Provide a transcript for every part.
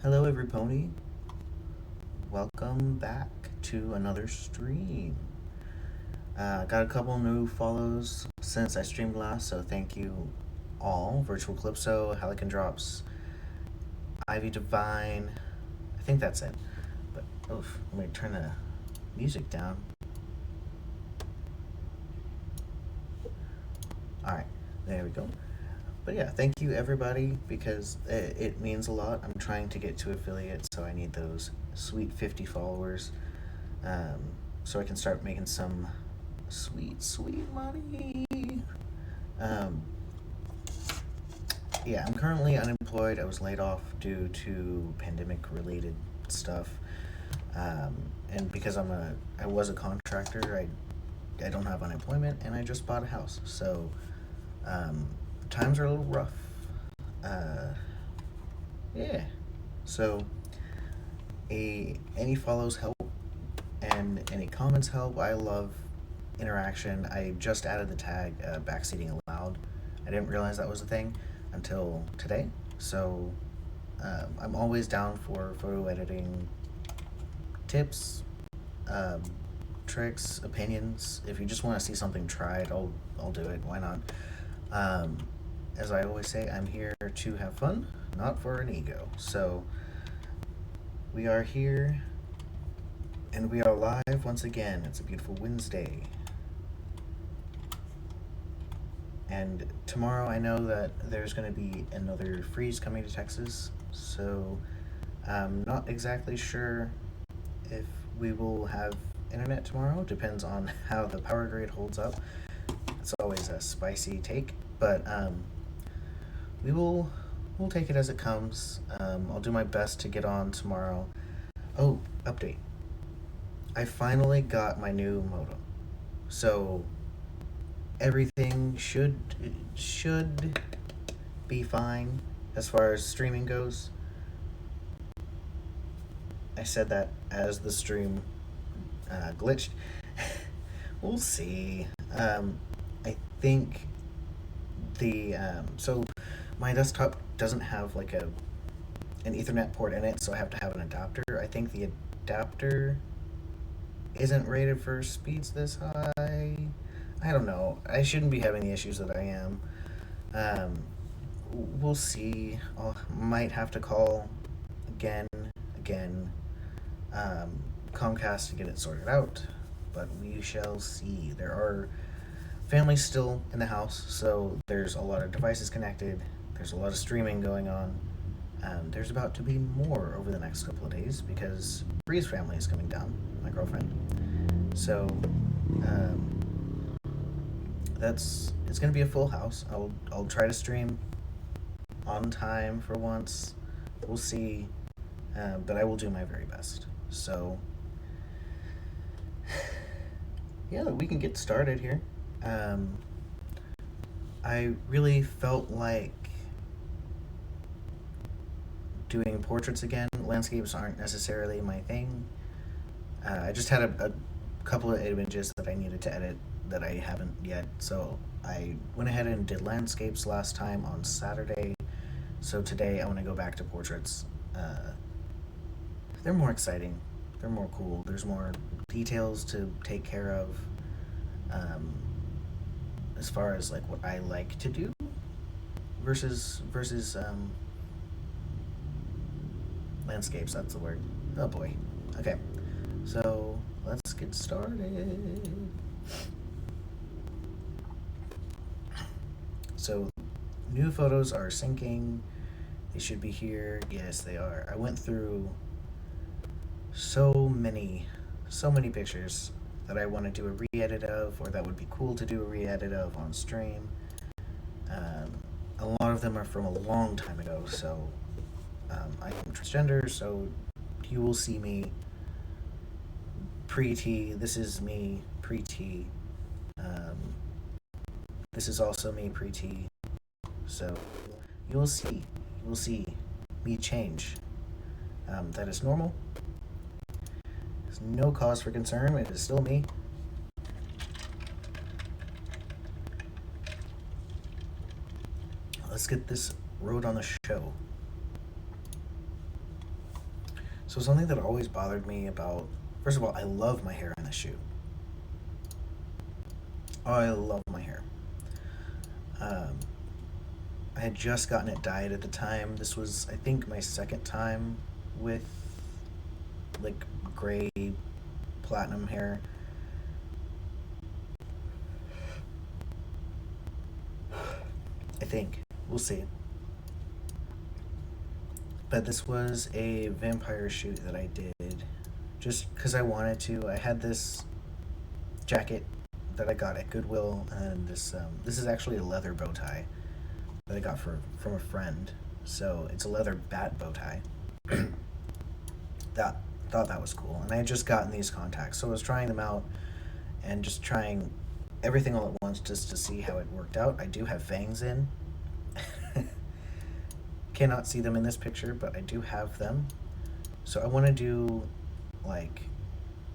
Hello, everybody. Welcome back to another stream. Got a couple new follows since I streamed last, so thank you all. Virtual Calypso, Helican Drops, Ivy Divine. I think that's it. But oof, let me turn the music down. All right, there we go. But yeah, thank you everybody because it means a lot. I'm trying to get to affiliate, so I need those sweet 50 followers, so I can start making some sweet money. Um, yeah, I'm currently unemployed. I was laid off due to pandemic-related stuff, and because I was a contractor, I don't have unemployment, and I just bought a house, so um, times are a little rough. Uh, yeah. So, any follows help, and any comments help. I love interaction. I just added the tag backseating allowed. I didn't realize that was a thing until today. So, I'm always down for photo editing tips, um, tricks, opinions. If you just want to see something tried, I'll do it. Why not? Um, as I always say, I'm here to have fun, not for an ego. So we are here and we are live once again. It's a beautiful Wednesday. And tomorrow I know that there's going to be another freeze coming to Texas. So I'm not exactly sure if we will have internet tomorrow. Depends on how the power grid holds up. It's always a spicy take, but we'll take it as it comes. I'll do my best to get on tomorrow. Oh, update. I finally got my new modem. So everything should be fine as far as streaming goes. I said that as the stream glitched. We'll see. I think the so my desktop doesn't have like an Ethernet port in it, so I have to have an adapter. I think the adapter isn't rated for speeds this high. I don't know. I shouldn't be having the issues that I am. Um, we'll see. I might have to call again, um, Comcast to get it sorted out, but we shall see. There are families still in the house, so there's a lot of devices connected. There's a lot of streaming going on. There's about to be more over the next couple of days because Bree's family is coming down, my girlfriend. So it's gonna be a full house. I'll try to stream on time for once. We'll see, but I will do my very best. So yeah, we can get started here. I really felt like doing portraits again. Landscapes aren't necessarily my thing. I just had a couple of images that I needed to edit that I haven't yet, so I went ahead and did landscapes last time on Saturday. So today I want to go back to portraits. They're more exciting. They're more cool. There's more details to take care of. As far as like what I like to do versus landscapes. That's the word. Oh boy. Okay. So let's get started. So new photos are syncing. They should be here. Yes, they are. I went through so many pictures that I want to do a re-edit of, or that would be cool to do a re-edit of on stream. A lot of them are from a long time ago, so I'm transgender, so you will see me pre-T. This is me pre-T. This is also me pre-T. So you will see me change. That is normal. There's no cause for concern. It is still me. Let's get this road on the show. So something that always bothered me about, first of all, I love my hair in the shoot. Oh, I love my hair. Um, I had just gotten it dyed at the time. This was, I think, my second time with like gray platinum hair. I think. We'll see. But this was a vampire shoot that I did just because I wanted to. I had this jacket that I got at Goodwill, and this is actually a leather bow tie that I got from a friend. So it's a leather bat bow tie. that Thought that was cool, and I had just gotten these contacts, so I was trying them out and just trying everything all at once just to see how it worked out. I do have fangs in. Cannot see them in this picture, but I do have them. So I want to do like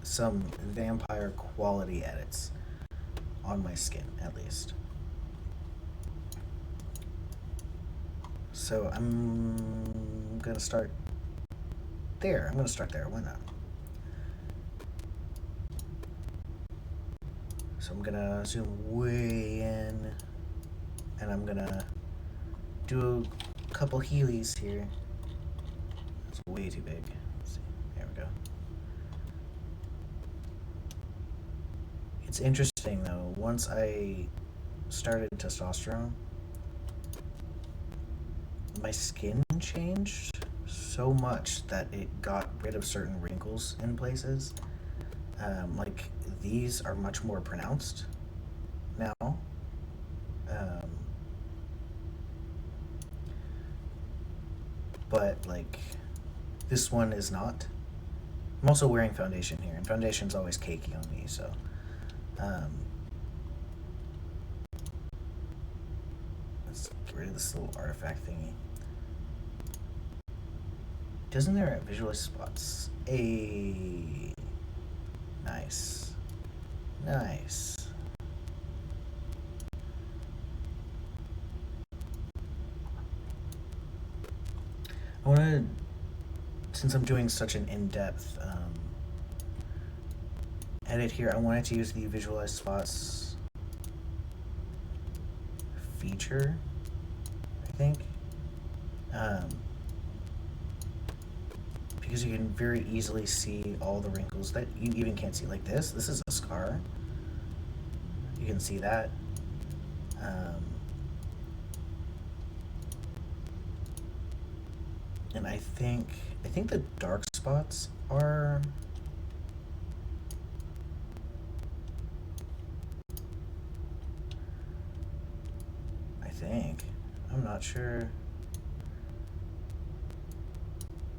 some vampire quality edits on my skin at least. So I'm gonna start there. I'm gonna start there. Why not? So I'm gonna zoom way in, and I'm gonna do a couple Heelys here. That's way too big. Let's see. There we go. It's interesting though. Once I started testosterone, my skin changed so much that it got rid of certain wrinkles in places. Like these are much more pronounced now. Um, but like this one is not. I'm also wearing foundation here, and foundation's always cakey on me, so let's get rid of this little artifact thingy. Doesn't there visualize spots? Nice. Nice. I want to, since I'm doing such an in-depth edit here, I wanted to use the visualize spots feature, I think. Because you can very easily see all the wrinkles that you even can't see. Like this is a scar. You can see that. And I think the dark spots are I'm not sure.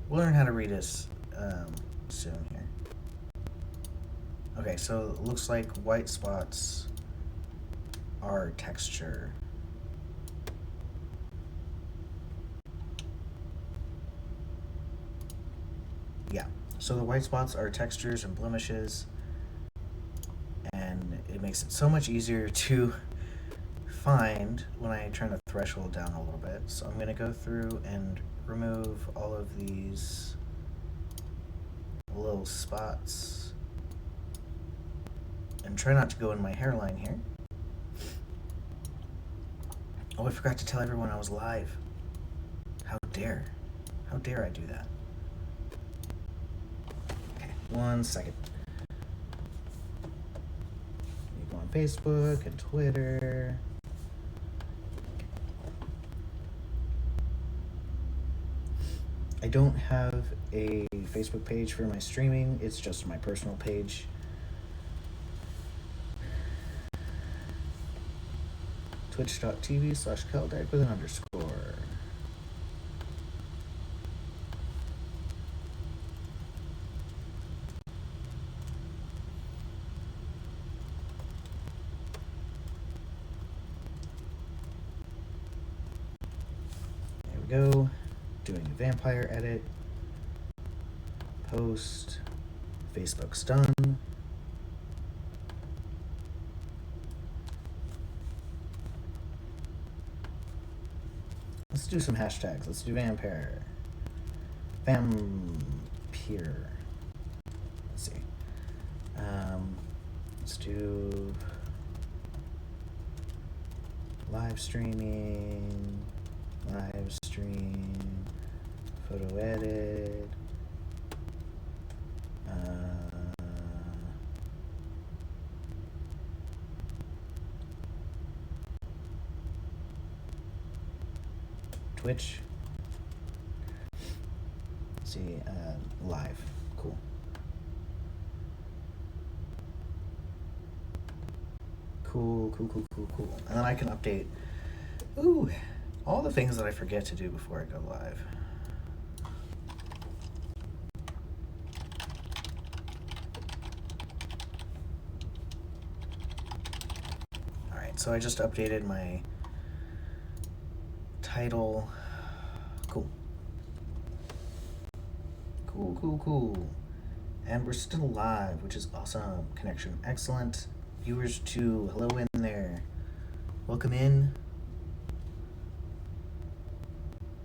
We'll learn how to read this soon here. Okay, so it looks like white spots are texture. Yeah, so the white spots are textures and blemishes, and it makes it so much easier to find when I turn the threshold down a little bit. So I'm going to go through and remove all of these little spots and try not to go in my hairline here. Oh, I forgot to tell everyone I was live. How dare I do that? Okay, 1 second. You go on Facebook and Twitter. I don't have a Facebook page for my streaming. It's just my personal page. Twitch.tv/Keldeg with an underscore. There we go. Doing a vampire edit. Post. Facebook's done. Let's do some hashtags. Let's do vampire. Vampire. here? Let's see. Let's do live streaming, live stream, photo edit. Twitch. Let's see, live. Cool. Cool. And then I can update, all the things that I forget to do before I go live. All right, so I just updated my title. Cool. And we're still live, which is awesome. Connection excellent. Viewers too. Hello in there. Welcome in.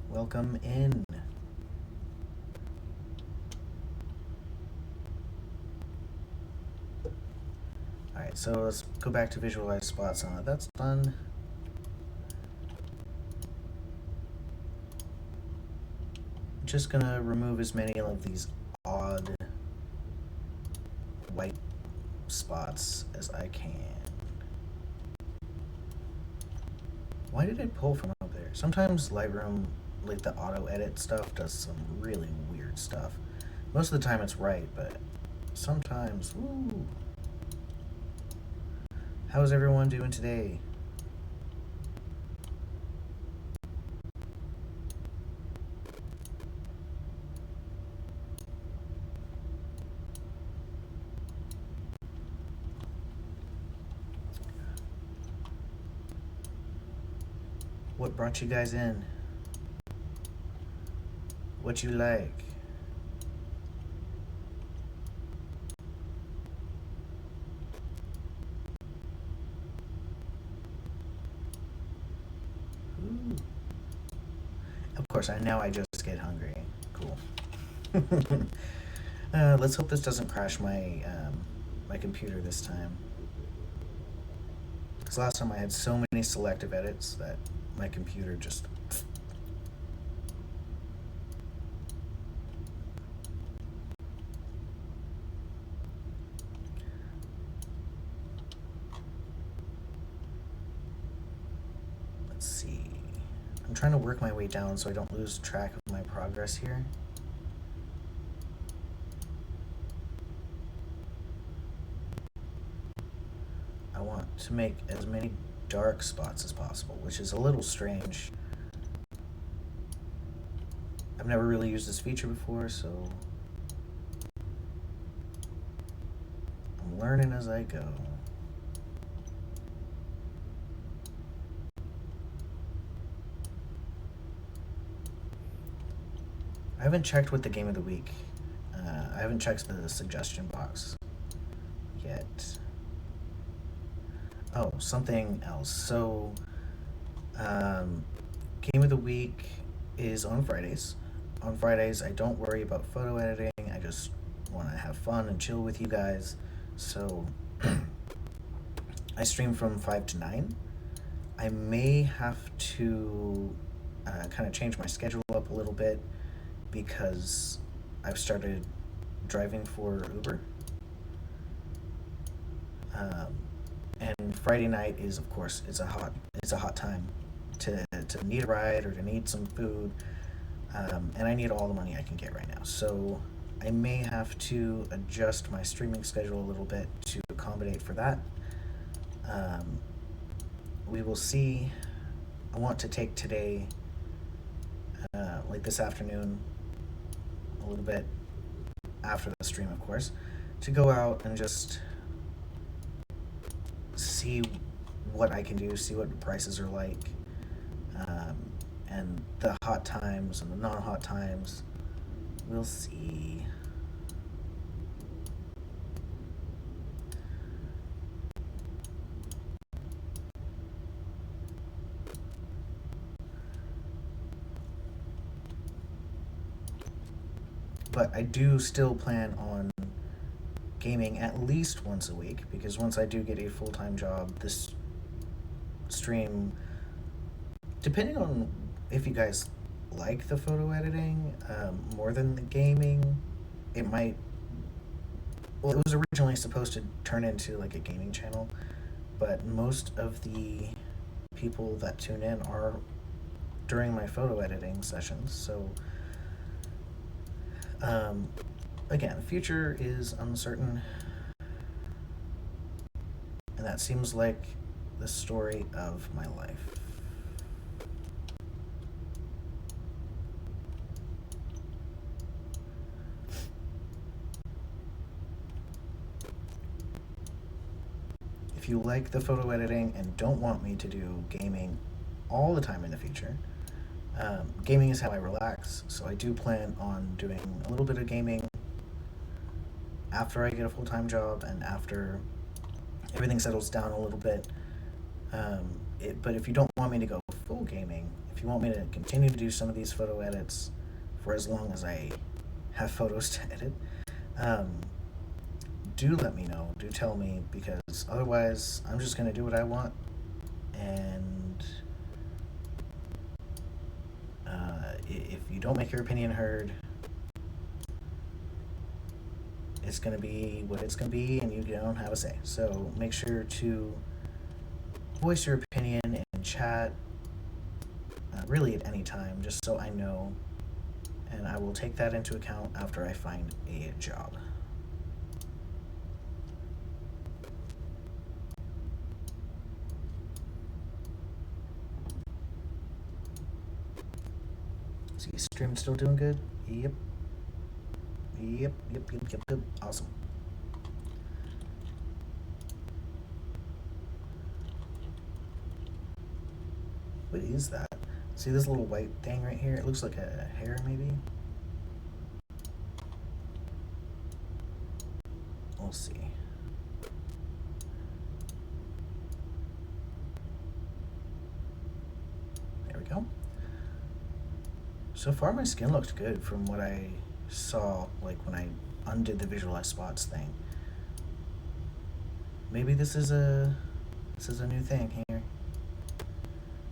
Welcome in. Alright, so let's go back to visualize spots on it. That's done. Just gonna remove as many of these odd white spots as I can. Why did it pull from up there? Sometimes Lightroom, like the auto edit stuff, does some really weird stuff. Most of the time it's right, but sometimes, woo. How's everyone doing today? What brought you guys in? What you like? Ooh. Of course, I just get hungry. Cool. Let's hope this doesn't crash my my computer this time. Because last time I had so many selective edits that my computer just... Let's see. I'm trying to work my way down so I don't lose track of my progress here. I want to make as many dark spots as possible, which is a little strange. I've never really used this feature before, so I'm learning as I go. I haven't checked with the game of the week. I haven't checked the suggestion box yet. Oh, something else. So, game of the week is on Fridays. On Fridays, I don't worry about photo editing. I just want to have fun and chill with you guys. So, I stream from 5 to 9. I may have to kind of change my schedule up a little bit because I've started driving for Uber. And Friday night is, of course, it's a hot time to need a ride or to need some food, and I need all the money I can get right now. So I may have to adjust my streaming schedule a little bit to accommodate for that. We will see. I want to take today, like this afternoon, a little bit after the stream, of course, to go out and just see what I can do, see what the prices are like, and the hot times and the non-hot times. We'll see. but I do still plan on gaming at least once a week, because once I do get a full-time job, this stream, depending on if you guys like the photo editing more than the gaming, it might. Well, it was originally supposed to turn into like a gaming channel, but most of the people that tune in are during my photo editing sessions. So, again, the future is uncertain, and that seems like the story of my life. If you like the photo editing and don't want me to do gaming all the time in the future, gaming is how I relax, so I do plan on doing a little bit of gaming after I get a full-time job and after everything settles down a little bit. But if you don't want me to go full gaming, if you want me to continue to do some of these photo edits for as long as I have photos to edit, do let me know. Do tell me, because otherwise I'm just going to do what I want, and if you don't make your opinion heard, it's going to be what it's going to be, and you don't have a say. So make sure to voice your opinion in chat, really at any time, just so I know, and I will take that into account after I find a job. See, stream still doing good? Yep. Yep. Awesome. What is that? See this little white thing right here? It looks like a hair, maybe? We'll see. There we go. So far my skin looks good from what I saw, like when I undid the visualize spots thing. Maybe this is a new thing here.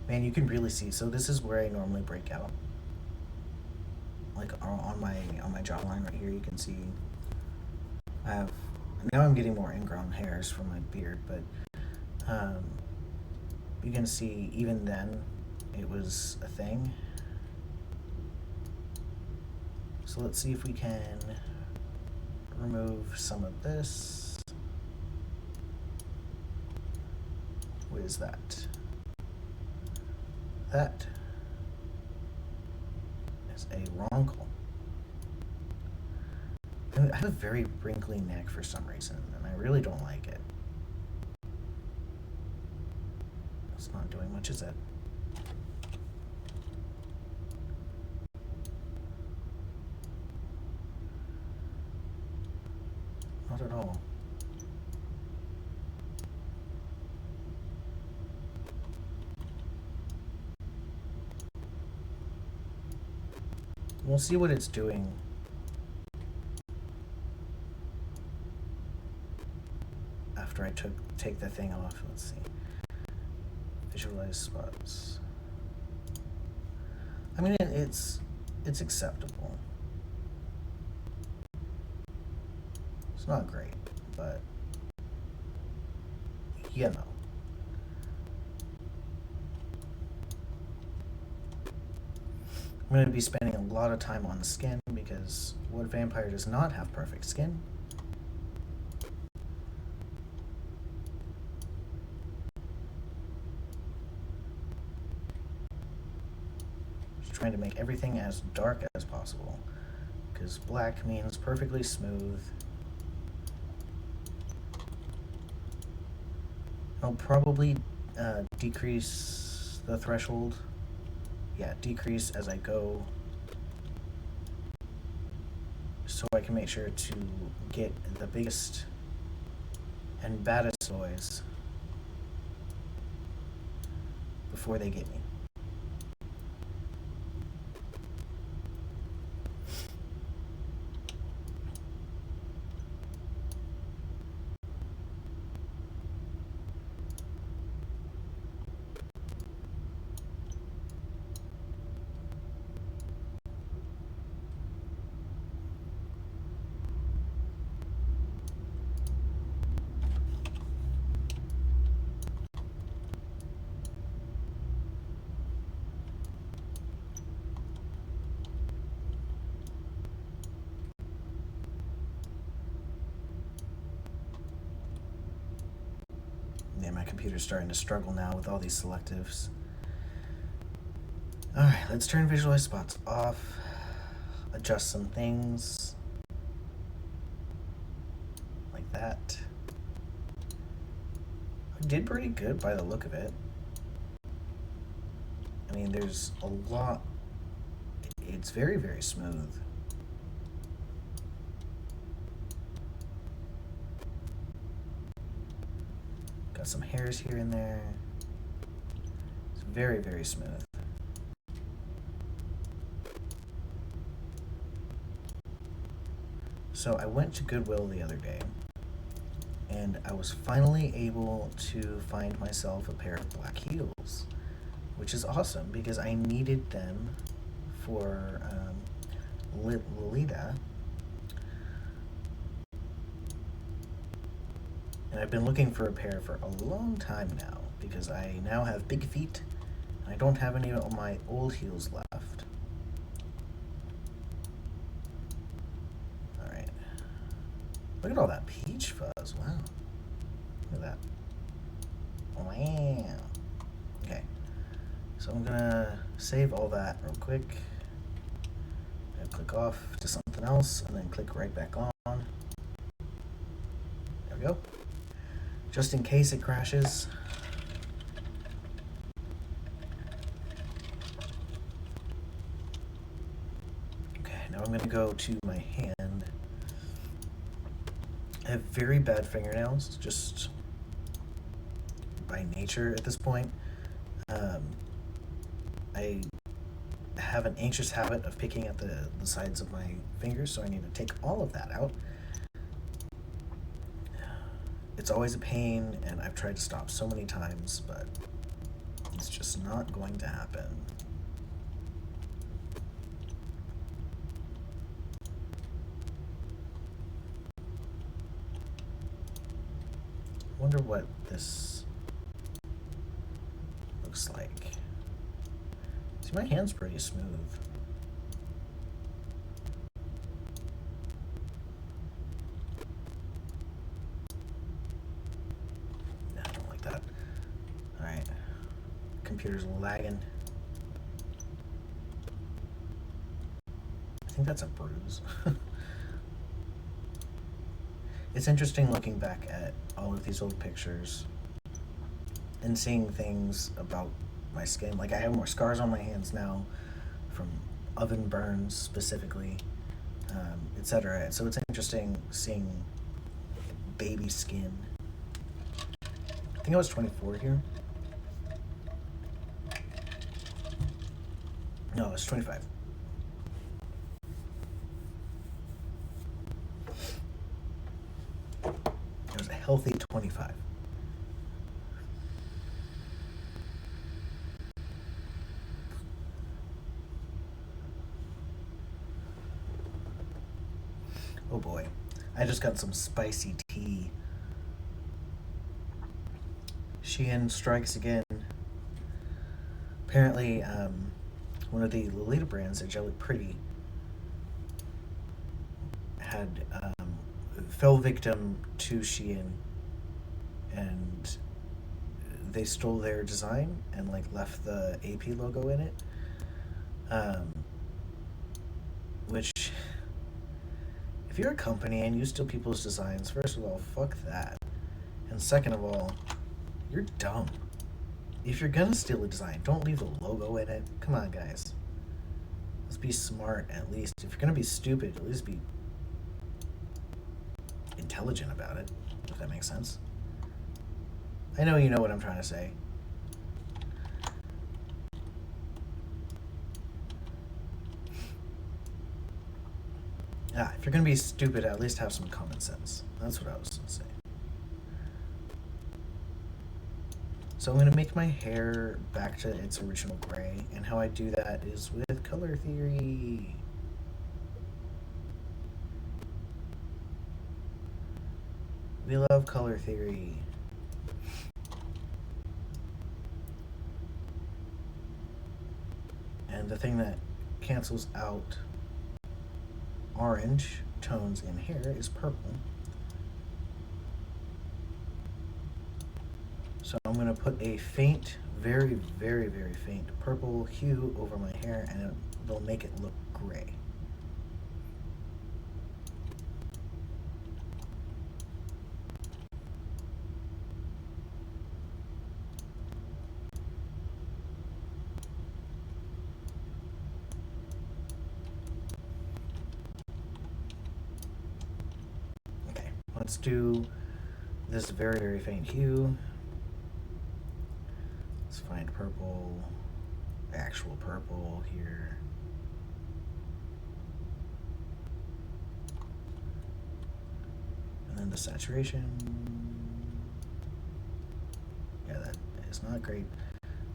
Man, you can really see. So this is where I normally break out. Like on my jawline right here, you can see I have, now I'm getting more ingrown hairs from my beard, but you can see even then it was a thing. So let's see if we can remove some of this. What is that? That is a wrinkle. I have a very wrinkly neck for some reason, and I really don't like it. It's not doing much, is it? Not at all. We'll see what it's doing. After I take the thing off, let's see. Visualize spots. I mean, it's acceptable. It's not great, but you know. I'm going to be spending a lot of time on the skin, because what vampire does not have perfect skin? Just trying to make everything as dark as possible, because black means perfectly smooth. I'll probably decrease the threshold. Yeah, decrease as I go, so I can make sure to get the biggest and baddest boys before they get me. Yeah, my computer's starting to struggle now with all these selectives. Alright, let's turn visualize spots off. Adjust some things. Like that. I did pretty good by the look of it. I mean, there's a lot. It's very, very smooth. Got some hairs here and there. It's very, very smooth. So I went to Goodwill the other day, and I was finally able to find myself a pair of black heels, which is awesome because I needed them for Lolita. And I've been looking for a pair for a long time now because I now have big feet and I don't have any of my old heels left. Alright. Look at all that peach fuzz. Wow. Look at that. Wow. Okay. So I'm gonna save all that real quick. And click off to something else and then click right back on. There we go. Just in case it crashes. Okay, now I'm gonna go to my hand. I have very bad fingernails, just by nature at this point. I have an anxious habit of picking at the sides of my fingers, so I need to take all of that out. It's always a pain, and I've tried to stop so many times, but it's just not going to happen. I wonder what this looks like. See, my hand's pretty smooth. Computer's lagging. I think that's a bruise. It's interesting looking back at all of these old pictures and seeing things about my skin. Like I have more scars on my hands now from oven burns specifically, etc. So it's interesting seeing baby skin. I think I was 24 here. No, it's 25. It was a healthy 25. Oh boy. I just got some spicy tea. Shein strikes again. Apparently, one of the Lolita brands at Jelly Pretty had fell victim to Shein, and they stole their design and like left the AP logo in it, which if you're a company and you steal people's designs, first of all, fuck that, and second of all, you're dumb. If you're gonna steal a design, don't leave the logo in it. Come on, guys. Let's be smart, at least. If you're gonna be stupid, at least be intelligent about it, if that makes sense. I know you know what I'm trying to say. If you're gonna be stupid, at least have some common sense. That's what I was gonna say. So I'm going to make my hair back to its original gray, and how I do that is with color theory. We love color theory. And the thing that cancels out orange tones in hair is purple. So I'm going to put a faint, very, very, very faint purple hue over my hair, and it'll make it look gray. Okay, let's do this very, very faint hue. Let's find purple, actual purple here. And then the saturation. Yeah, that is not great.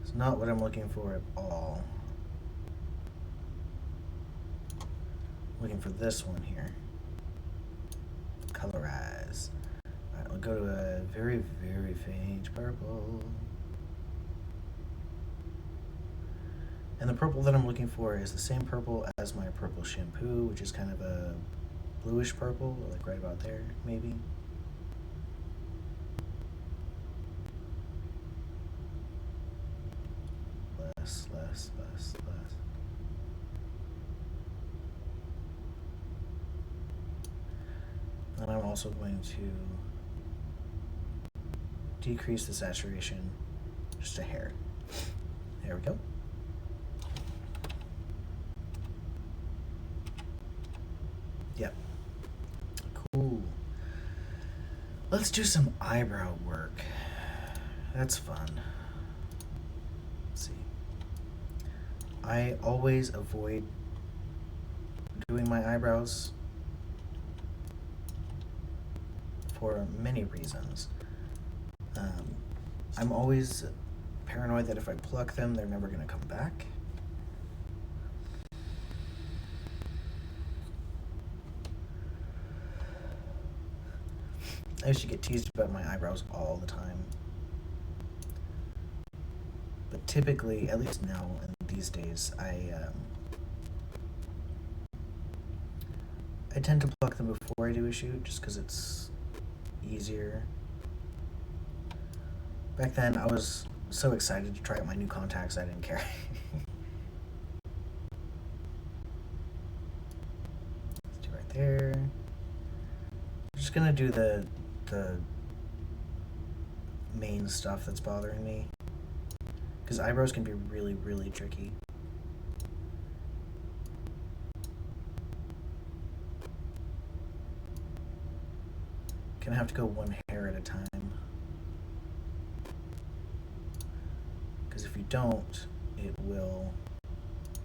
It's not what I'm looking for at all. I'm looking for this one here. Colorize. Alright, I'll go to a very, very faint purple. And the purple that I'm looking for is the same purple as my purple shampoo, which is kind of a bluish purple, like right about there, maybe. Less, less, less, less. And I'm also going to decrease the saturation just a hair. There we go. Yep. Cool. Let's do some eyebrow work. That's fun. Let's see. I always avoid doing my eyebrows for many reasons. I'm always paranoid that if I pluck them, they're never going to come back. I used to get teased about my eyebrows all the time. But typically, at least now and these days, I tend to pluck them before I do a shoot, just because it's easier. Back then, I was so excited to try out my new contacts, I didn't care. Let's do right there. I'm just gonna do the main stuff that's bothering me, because eyebrows can be really, really tricky. Gonna have to go one hair at a time, because if you don't, it will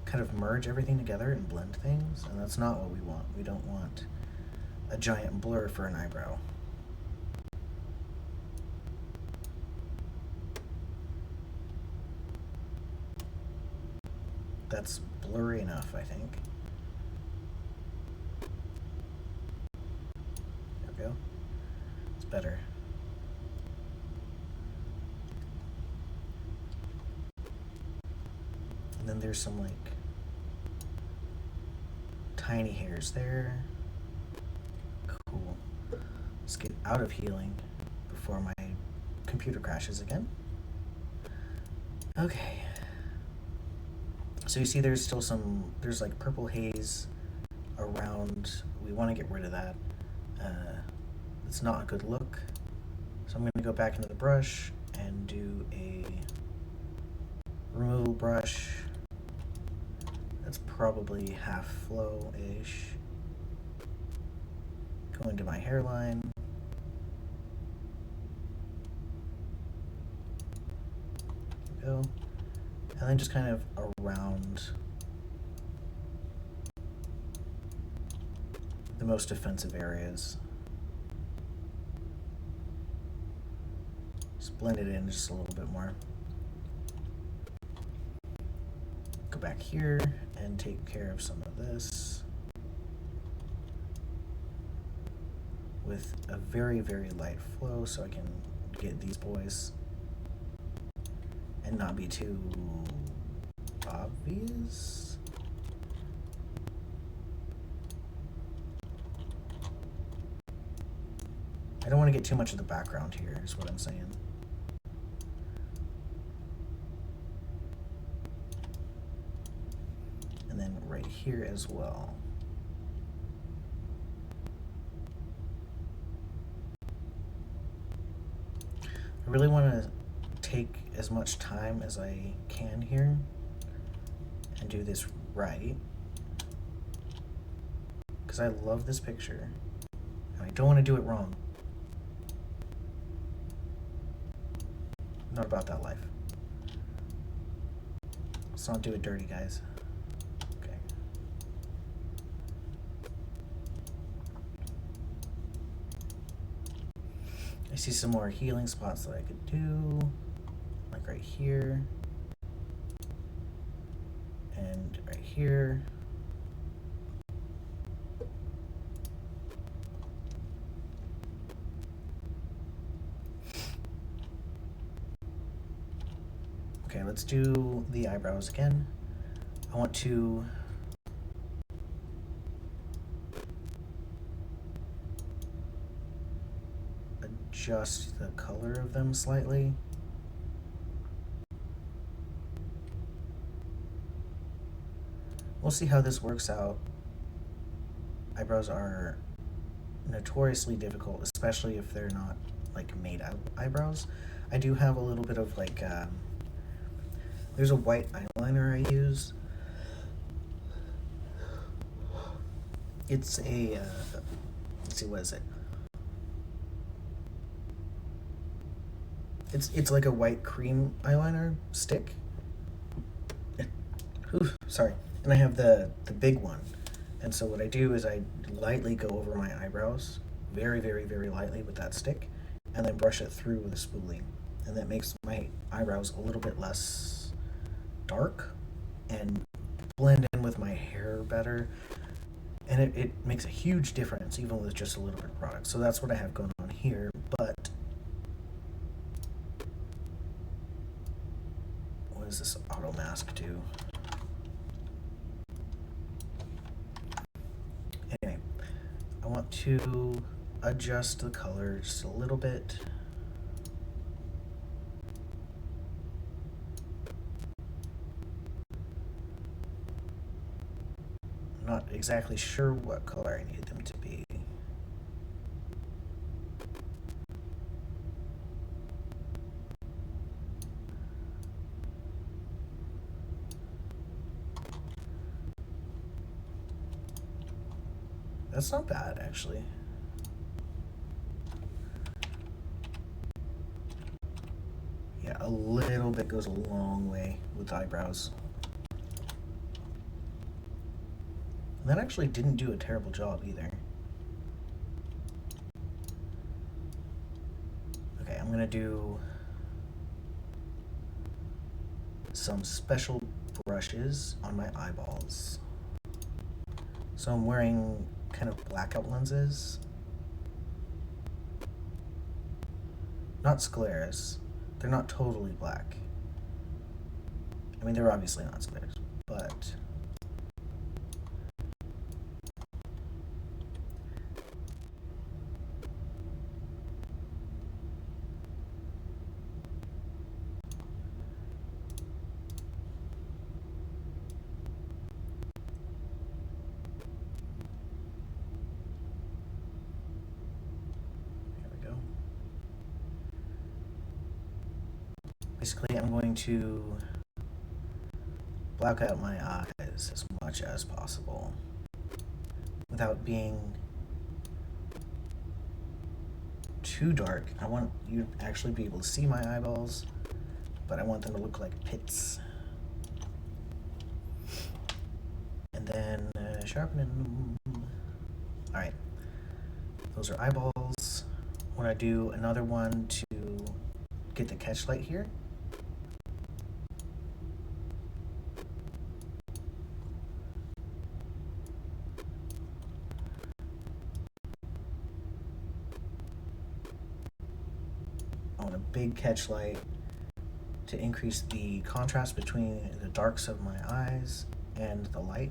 kind of merge everything together and blend things, and that's not what we want. We don't want a giant blur for an eyebrow. That's blurry enough, I think. There we go. It's better. And then there's some like tiny hairs there. Cool. Let's get out of healing before my computer crashes again. Okay. So you see there's still there's like purple haze around. We want to get rid of that. It's not a good look. So I'm going to go back into the brush and do a removal brush. That's probably half flow-ish. Go into my hairline. There we go. And then just kind of around the most offensive areas. Just blend it in just a little bit more. Go back here and take care of some of this with a very, very light flow so I can get these boys and not be too obvious. I don't want to get too much of the background here, is what I'm saying. right here as well. I really want to take as much time as I can here and do this right, because I love this picture and I don't want to do it wrong. Not about that life. Let's not do it dirty, guys. Okay. I see some more healing spots that I could do, like right here and right here. Okay, let's do the eyebrows again. I want to adjust the color of them slightly. We'll see how this works out. Eyebrows are notoriously difficult, especially if they're not like made out eyebrows. I do have a little bit of like, there's a white eyeliner I use. It's a, let's see, what is it? It's like a white cream eyeliner stick. Oof, sorry. And I have the big one. And so what I do is I lightly go over my eyebrows, very, very, very lightly with that stick, and then brush it through with a spoolie. And that makes my eyebrows a little bit less dark and blend in with my hair better. And it makes a huge difference even with just a little bit of product. So that's what I have going on here. But what does this auto mask do? Anyway, I want to adjust the color just a little bit. I'm not exactly sure what color I need them to be. That's not bad, actually. Yeah, a little bit goes a long way with eyebrows. And that actually didn't do a terrible job either. Okay, I'm gonna do some special brushes on my eyeballs. So I'm wearing kind of blackout lenses. Not scleras. They're not totally black. I mean, they're obviously not scleras, but basically, I'm going to black out my eyes as much as possible without being too dark. I want you to actually be able to see my eyeballs, but I want them to look like pits. And then sharpening them. All right, those are eyeballs. When I do another one to get the catch light here, I want a big catch light to increase the contrast between the darks of my eyes and the light.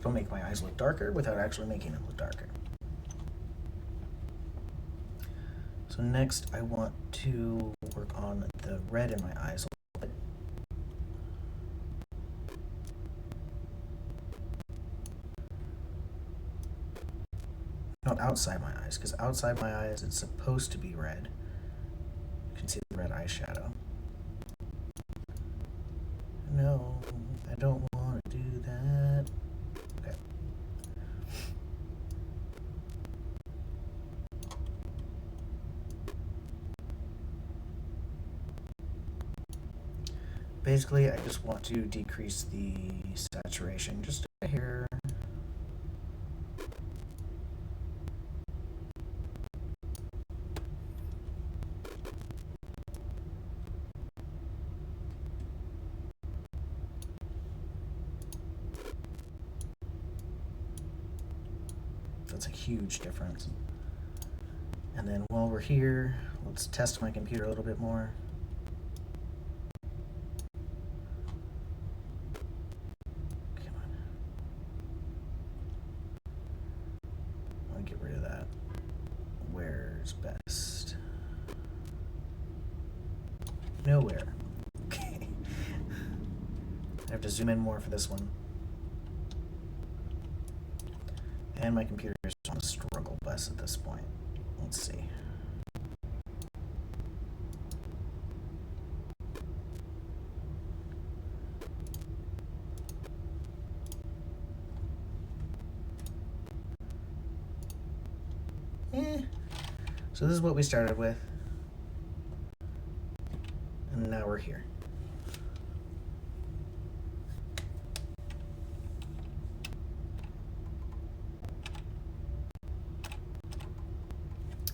It'll make my eyes look darker without actually making them look darker. So next I want to work on the red in my eyes a little bit. not outside my eyes, because outside my eyes it's supposed to be red. You can see the red eyeshadow. No, I don't want to do that. Okay. Basically, I just want to decrease the saturation just a hair. That's a huge difference. And then while we're here, let's test my computer a little bit more. Come on. I'll get rid of that. Where's best? Nowhere. Okay. I have to zoom in more for this one. And my computer is on the struggle bus at this point. Let's see. So this is what we started with. And now we're here.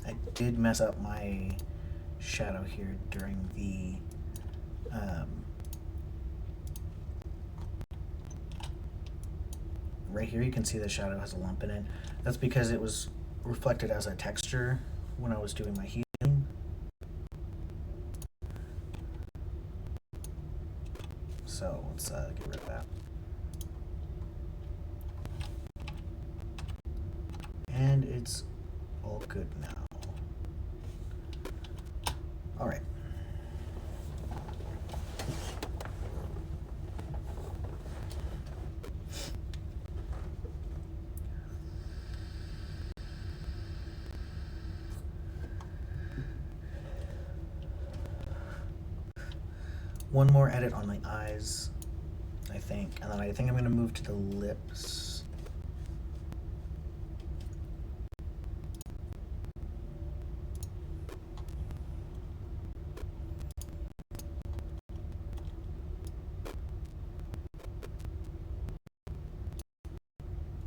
I did mess up my shadow here during the right here you can see the shadow has a lump in it. That's because it was reflected as a texture when I was doing my healing. So let's get rid of that. And it's all good now. All right. One more edit on my eyes, I think, and then I think I'm going to move to the lips.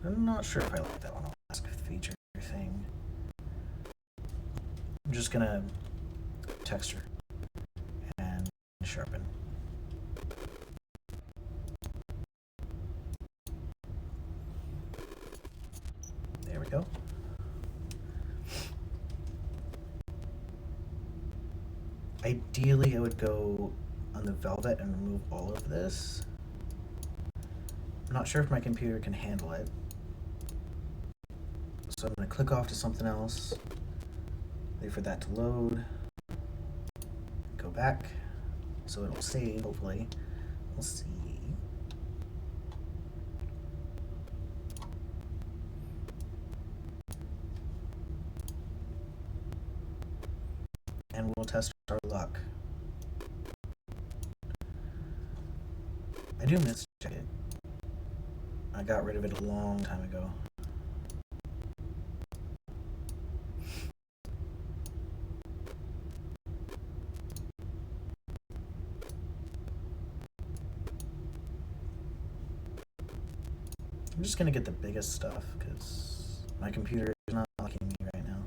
I'm not sure if I like that one mask feature thing. I'm just going to texture and sharpen. There we go. Ideally, I would go on the velvet and remove all of this. I'm not sure if my computer can handle it. So I'm going to click off to something else, wait for that to load, go back, so it'll save, hopefully. We'll see. And we'll test our luck. I do miss it. I got rid of it a long time ago. I'm just gonna get the biggest stuff because my computer is not liking me right now.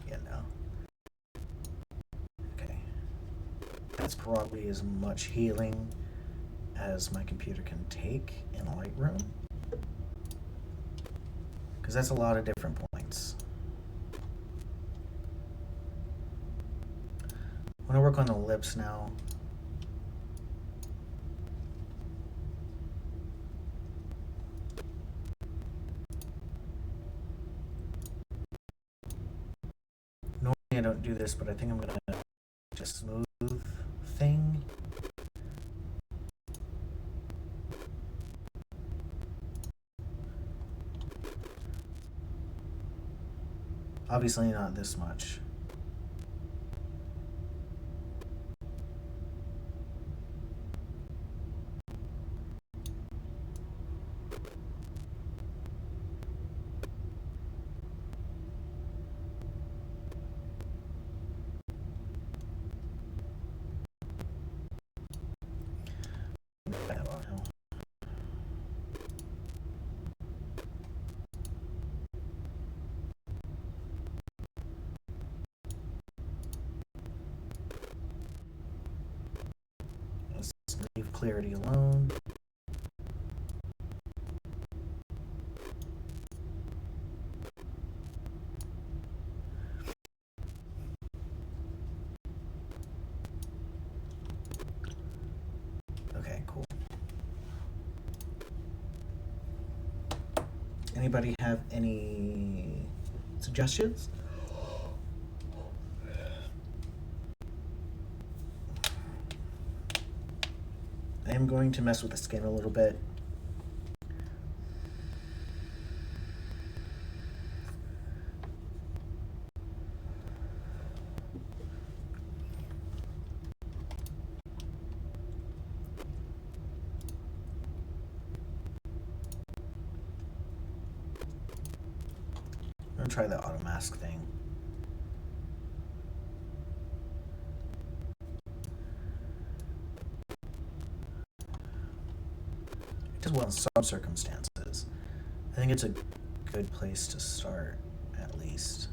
Yeah, no. Okay. That's probably as much healing as my computer can take in Lightroom, because that's a lot of different points. I'm gonna work on the lips now. I don't do this, but I think I'm gonna just smooth thing. Obviously not this much. Let's leave clarity alone. Okay, cool. Anybody have any suggestions? I am going to mess with the skin a little bit. I'm gonna try the auto mask thing. It does well in some circumstances. I think it's a good place to start, at least.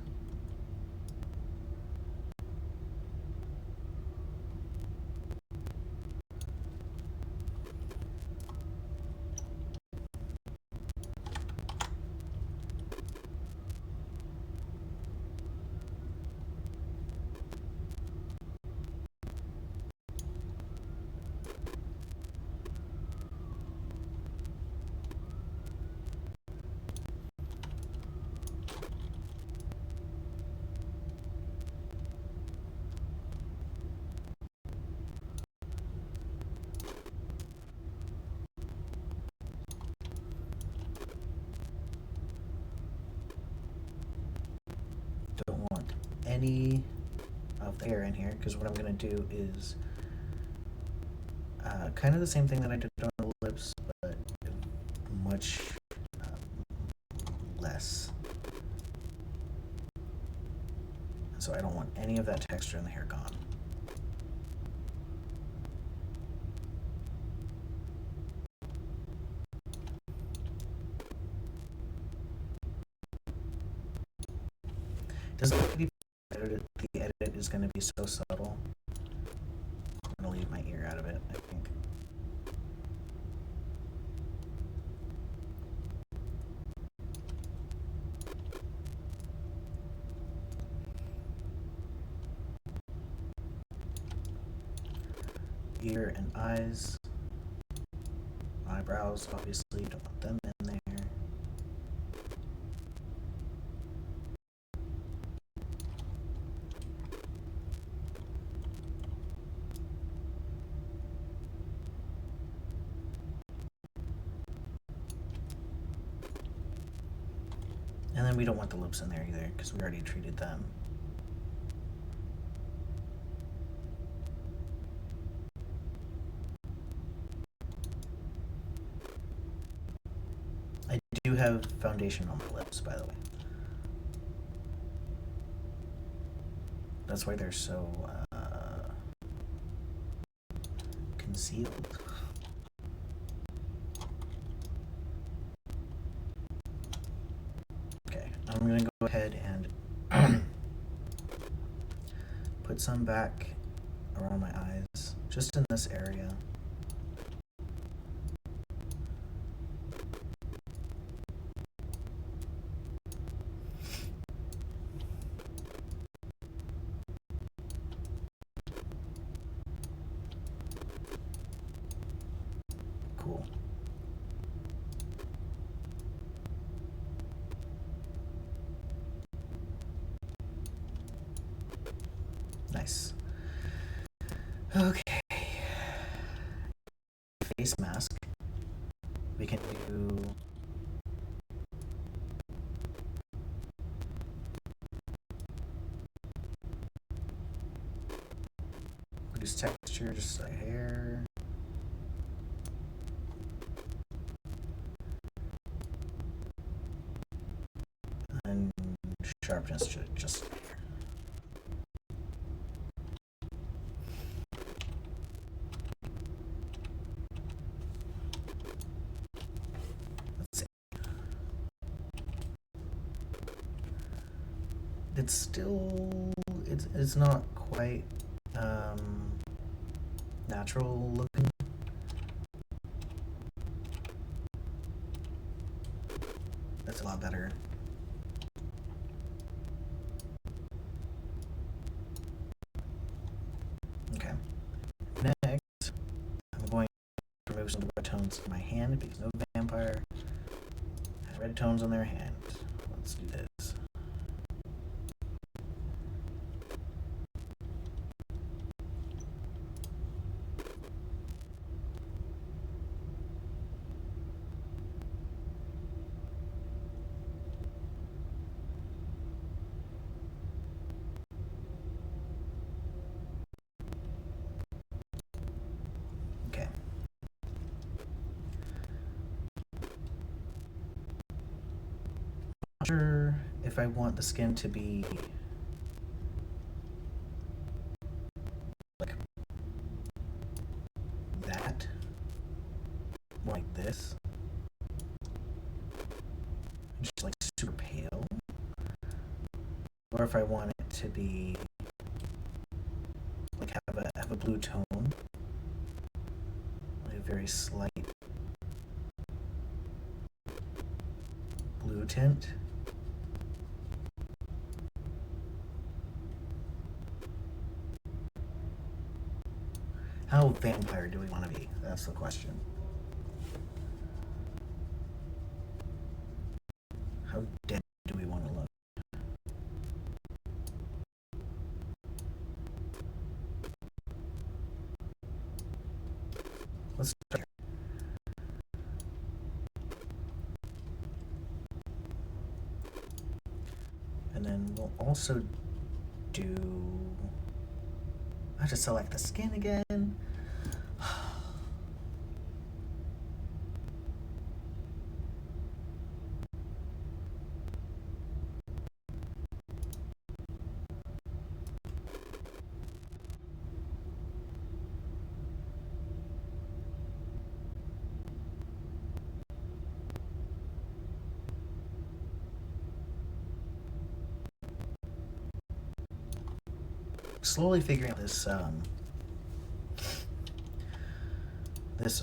Don't want any of the hair in here, because what I'm going to do is kind of the same thing that I did on the lips, but much less. So I don't want any of that texture in the hair gone. Doesn't be the edit is going to be so subtle. I'm going to leave my ear out of it, I think. Ear and eyes. Eyebrows, obviously, don't want them in there. And then we don't want the lips in there either, because we already treated them. I do have foundation on my lips, by the way. That's why they're so concealed. Okay, I'm gonna go ahead and put some back around my eyes, just in this area. Cool. Nice. Okay. Face mask. We can do. Reduce texture, just a hair. And sharpness, just a hair. Let's see. It's still. It's not quite natural looking. That's a lot better. Okay. Next, I'm going to remove some of the red tones in my hand because no vampire has red tones on their hand. Let's do this. Okay. Not sure if I want the skin to be like that, like this, just like super pale, or if I want it to be like have a blue tone, like a very slight blue tint. How vampire do we want to be? That's the question. How dead do we want to look? Let's start here. And then we'll also do. I have to select the skin again. Slowly figuring out this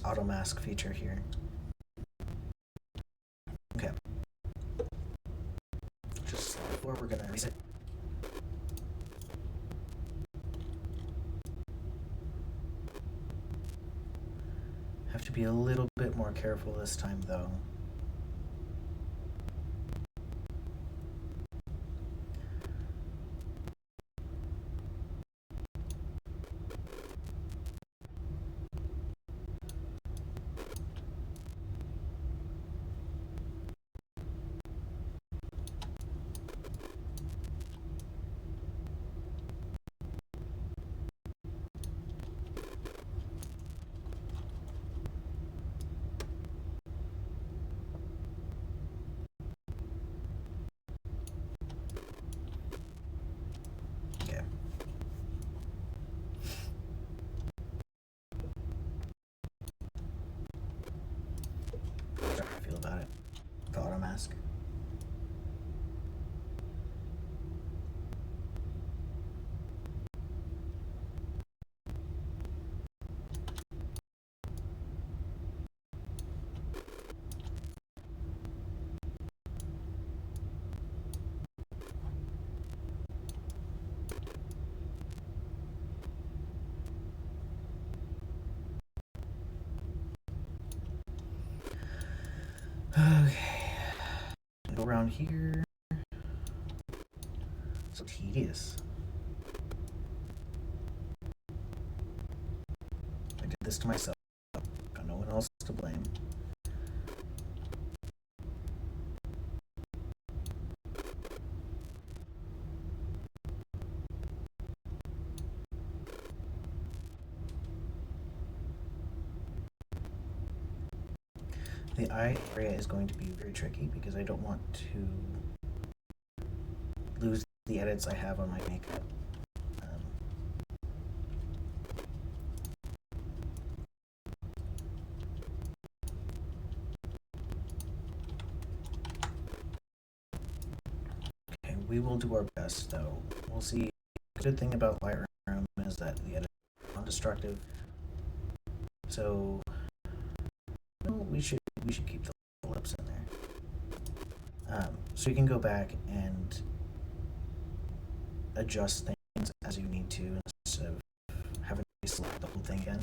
auto mask feature here. Okay. Just before we're gonna reset. Have to be a little bit more careful this time though. Okay. How do I feel about it? The auto mask. Okay. Go around here. So tedious. this to myself. Got no one else to blame. The eye area is going to be very tricky because I don't want to lose the edits I have on my makeup. Okay, we will do our best though. We'll see. The good thing about Lightroom is that the edit is non-destructive. So we should keep the lips in there. So you can go back and adjust things as you need to instead of having to select the whole thing again.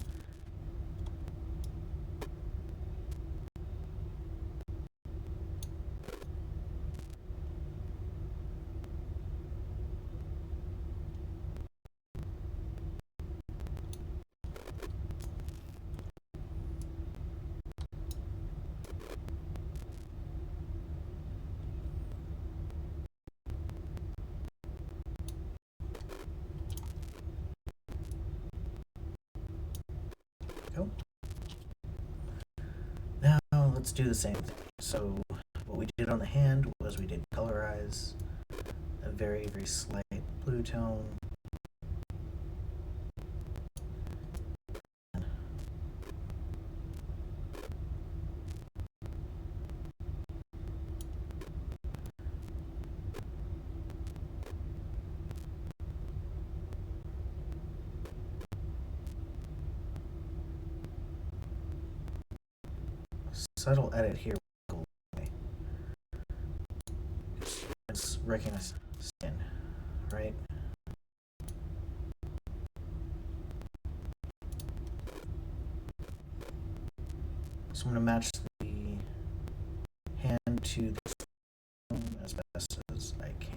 Go. Now let's do the same thing. So what we did on the hand was we did colorize a very, very slight blue tone. Subtle edit here will go away. It's recognize skin, right? So I'm going to match the hand to the phone as best as I can.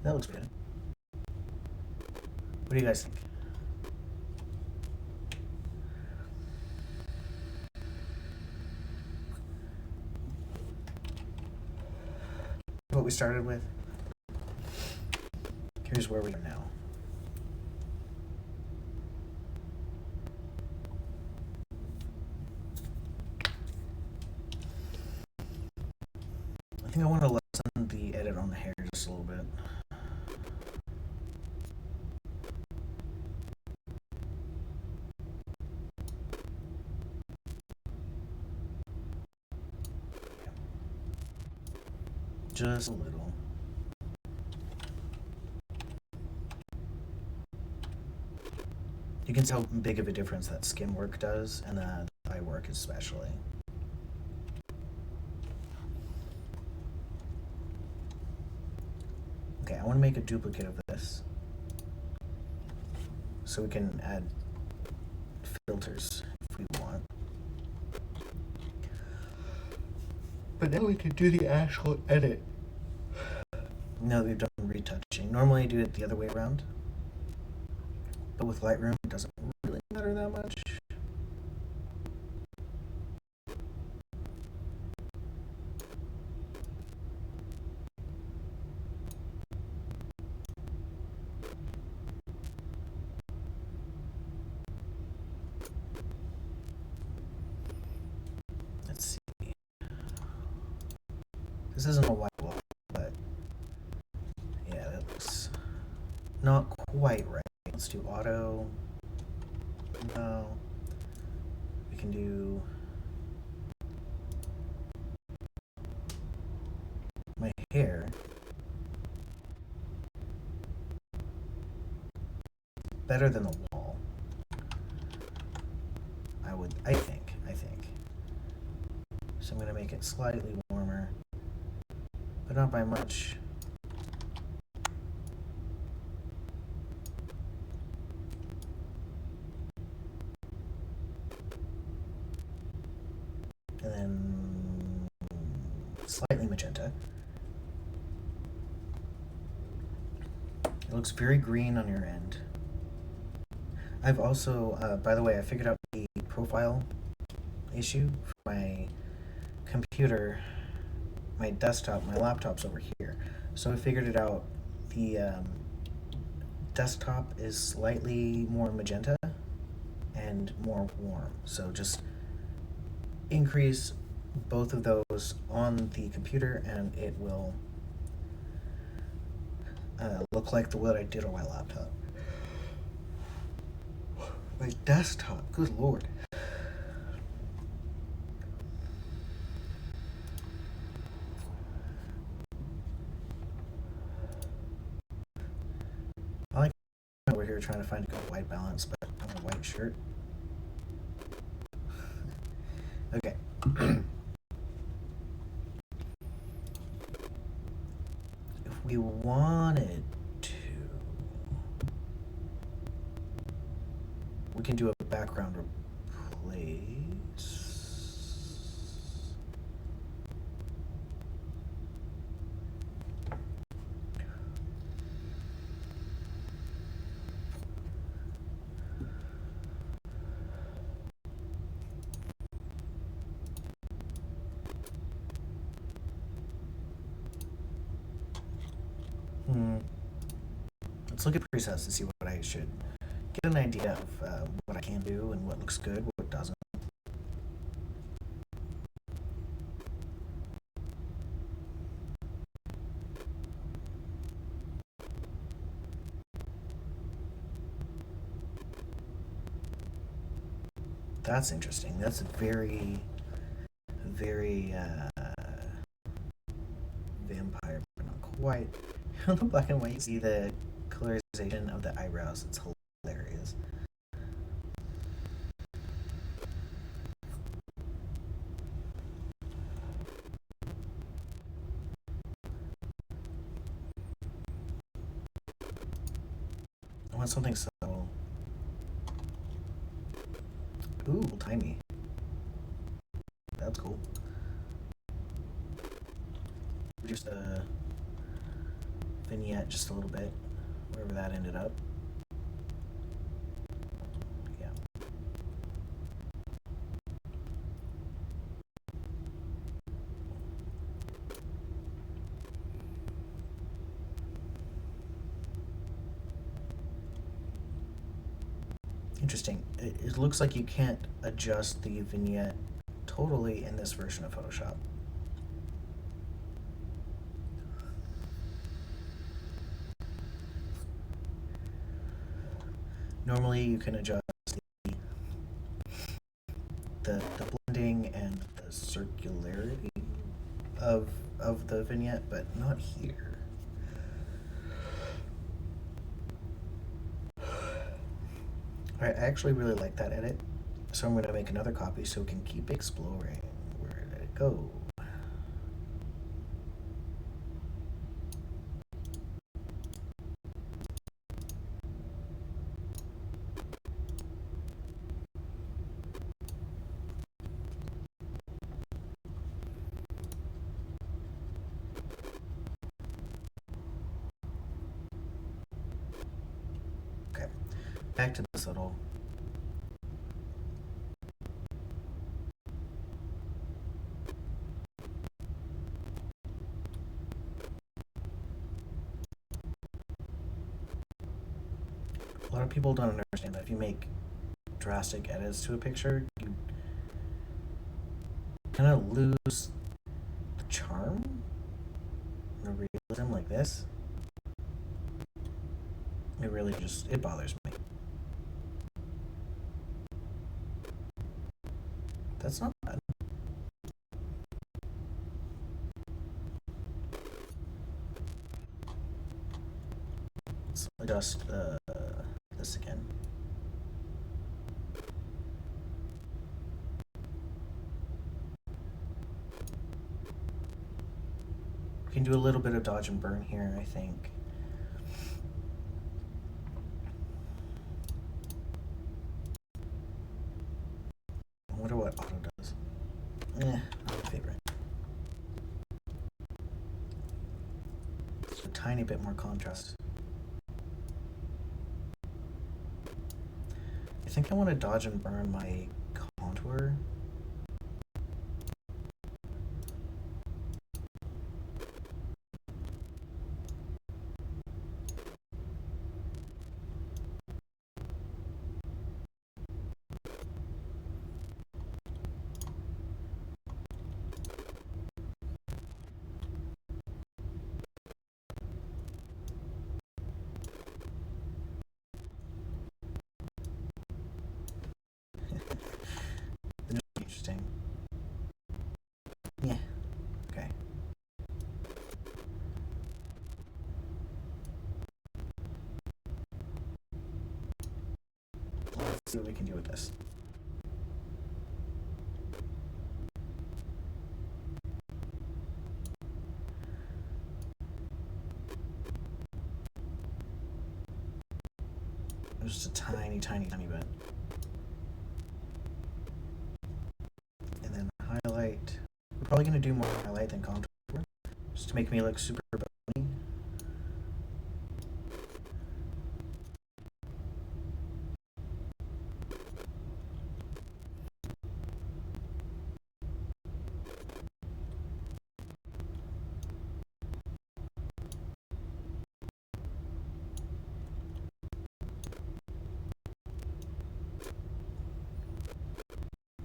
That looks good. What do you guys think? What we started with. Here's where we are now. I think I want to lessen the edit on the hair just a little bit. Just a little. You can see how big of a difference that skin work does, and the eye work especially. Okay, I want to make a duplicate of this so we can add filters if we want. But now we can do the actual edit. Now that we've done retouching. Normally I do it the other way around, but with Lightroom it doesn't really matter that much. Let's see. This isn't a white wall, but yeah, that looks not quite right. Let's do auto. No. We can do my hair. Better than the wall. I think. So I'm going to make it slightly warmer, but not by much. magenta. It looks very green on your end. I've also, by the way, I figured out the profile issue for my computer, my desktop, my laptop's over here. So I figured it out. The desktop is slightly more magenta and more warm. So just increase both of those on the computer and it will look like what I did on my laptop. My desktop, good lord. I like over here trying to find a good white balance, but I'm a white shirt. Okay. If we wanted to, we can do a background replace. Let's look at presets to see what I should get an idea of what I can do and what looks good, what doesn't. That's interesting. That's very, very vampire, but not quite. On the black and white, you see the colorization of the eyebrows. It's hilarious. I want something subtle. Ooh, tiny. That's cool. Reduce the vignette just a little bit, wherever that ended up. Yeah. Interesting. It looks like you can't adjust the vignette totally in this version of Photoshop. Normally you can adjust the blending and the circularity of the vignette, but not here. Alright, I actually really like that edit, so I'm going to make another copy so we can keep exploring. Where did it go? Okay, back to this little. A lot of people don't understand that if you make drastic edits to a picture, you kind of lose the charm, the realism like this. It really just, it bothers me. That's not bad. Let's adjust this again. We can do a little bit of dodge and burn here, I think. I wonder what auto does. Not my favorite. a tiny bit more contrast. I think I want to dodge and burn my contour. Interesting. Yeah. Okay. Let's see what we can do with this. Just a tiny, tiny, tiny bit. And then highlight. We're probably going to do more highlight than contour, just to make me look super bony.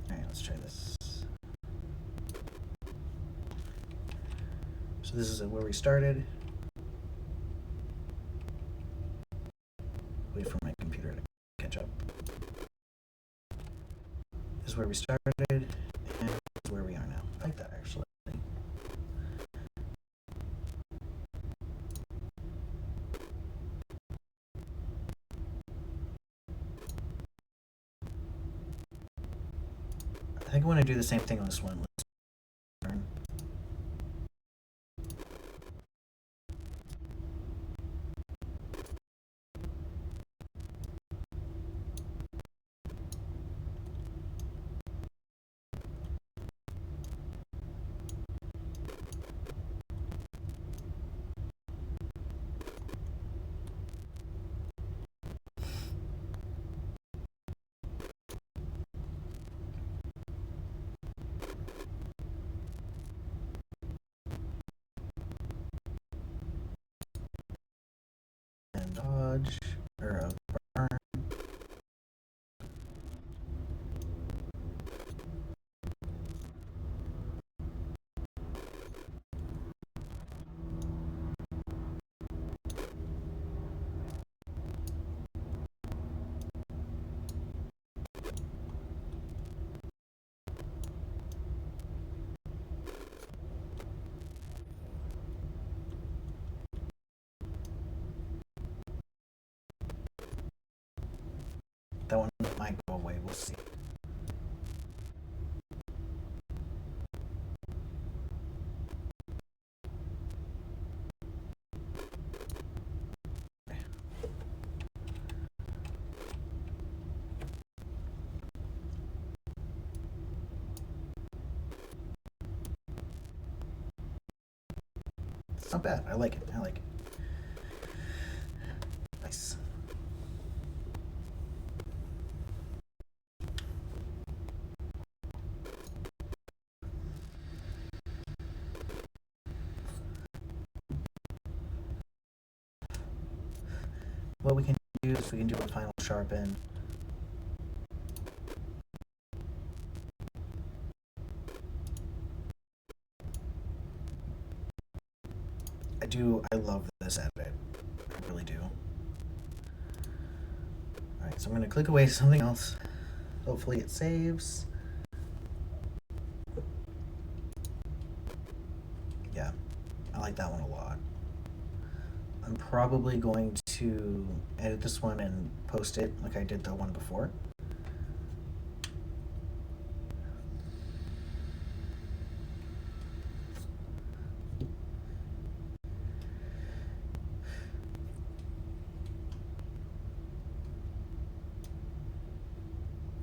Alright, let's try this. So this is where we started. Wait for my computer to catch up. This is where we started, and this is where we are now. I like that, actually. I think I want to do the same thing on this one. Let's turn. And dodge, or burn. That one might go away, we'll see. It's not bad. I like it. I like it. Nice. What we can do is we can do a final sharpen. I love this edit. I really do. Alright, so I'm going to click away something else. Hopefully it saves. Yeah, I like that one a lot. I'm probably going to edit this one and post it like I did the one before.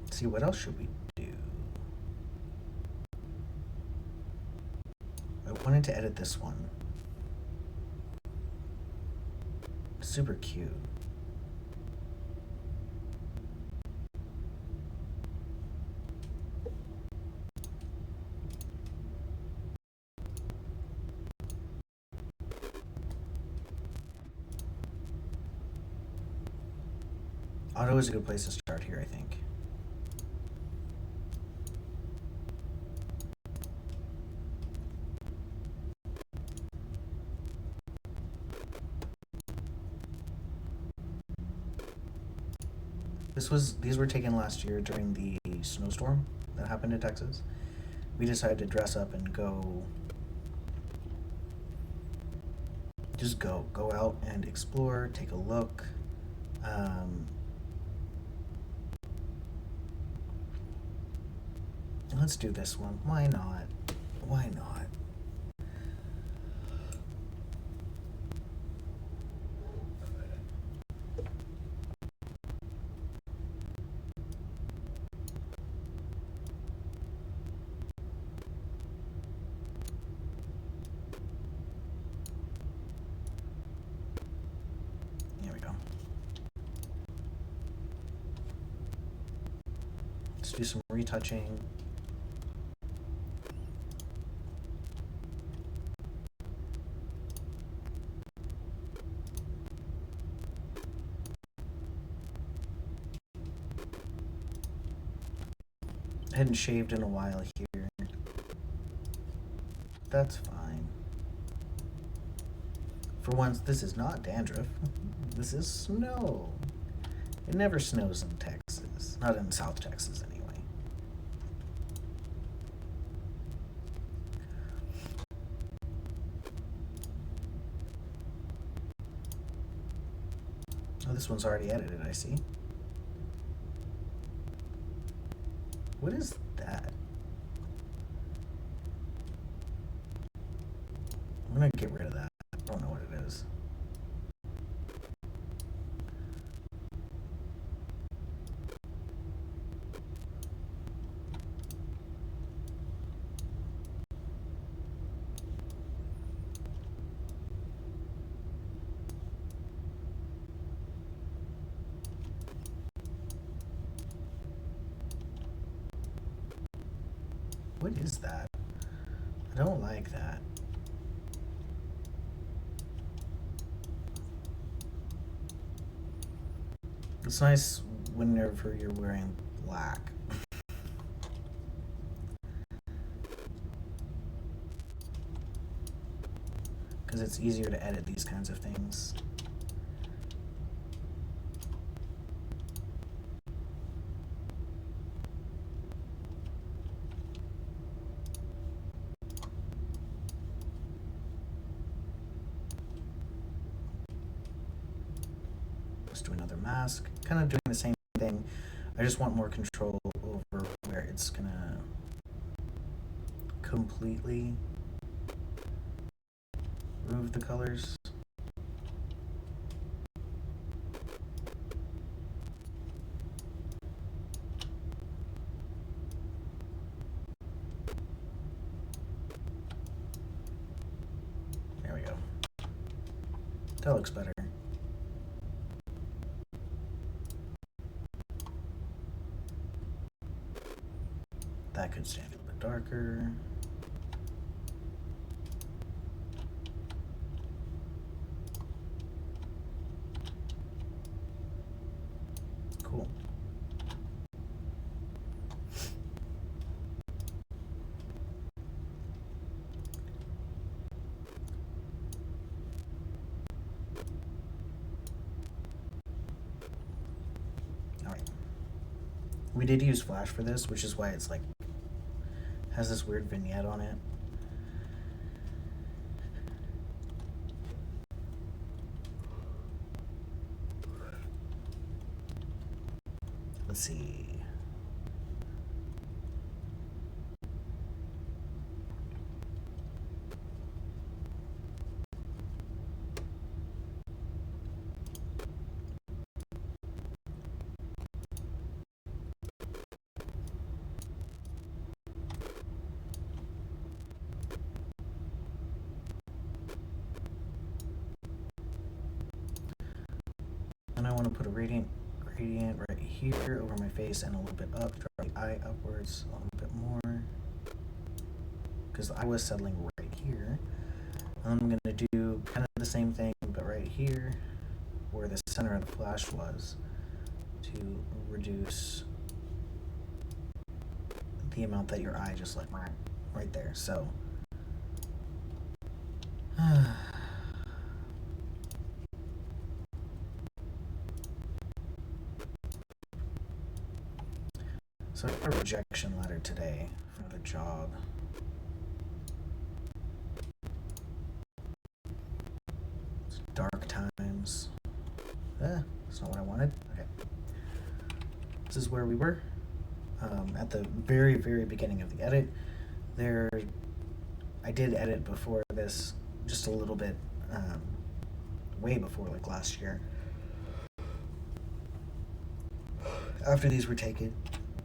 Let's see, what else should we do? I wanted to edit this one. Super cute. Auto is a good place to start here, I think. These were taken last year during the snowstorm that happened in Texas. We decided to dress up and go out and explore, take a look. Um, let's do this one. Why not? Why not? Here we go. Let's do some retouching. I hadn't shaved in a while here. That's fine. For once, this is not dandruff. This is snow. It never snows in Texas. Not in South Texas, anyway. Oh, this one's already edited, I see. What is that? I'm gonna get rid of that. I don't know what it is. What is that? I don't like that. It's nice whenever you're wearing black. Because it's easier to edit these kinds of things. Let's do another mask. Kind of doing the same thing. I just want more control over where it's gonna completely remove the colors. There we go. That looks better. That could stand a little bit darker. Cool. All right. We did use Flash for this, which is why it's like has this weird vignette on it. Let's see. Then I want to put a gradient right here over my face and a little bit up, draw the eye upwards a little bit more, because the eye was settling right here. And I'm going to do kind of the same thing, but right here, where the center of the flash was, to reduce the amount that your eye just like right there. So so I got a rejection letter today from the job. It's dark times. That's not what I wanted. Okay. This is where we were. At the very, very beginning of the edit. I did edit before this, just a little bit, way before, like last year. After these were taken,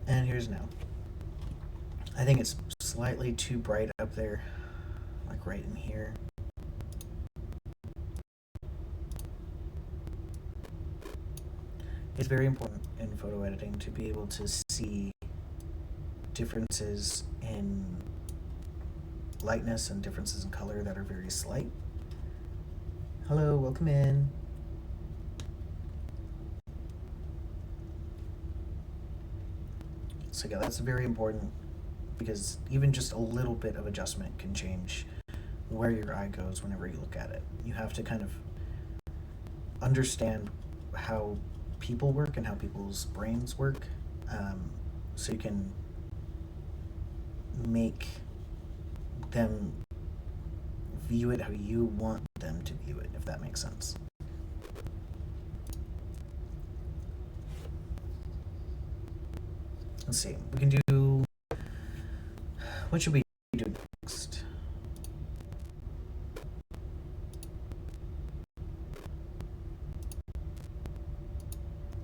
and here's now. I think it's slightly too bright up there, like right in here. It's very important in photo editing to be able to see differences in lightness and differences in color that are very slight. Hello, welcome in. So yeah, that's very important, because even just a little bit of adjustment can change where your eye goes whenever you look at it. You have to kind of understand how people work and how people's brains work, so you can make them view it how you want them to view it, if that makes sense. Let's see, we can do, what should we do next?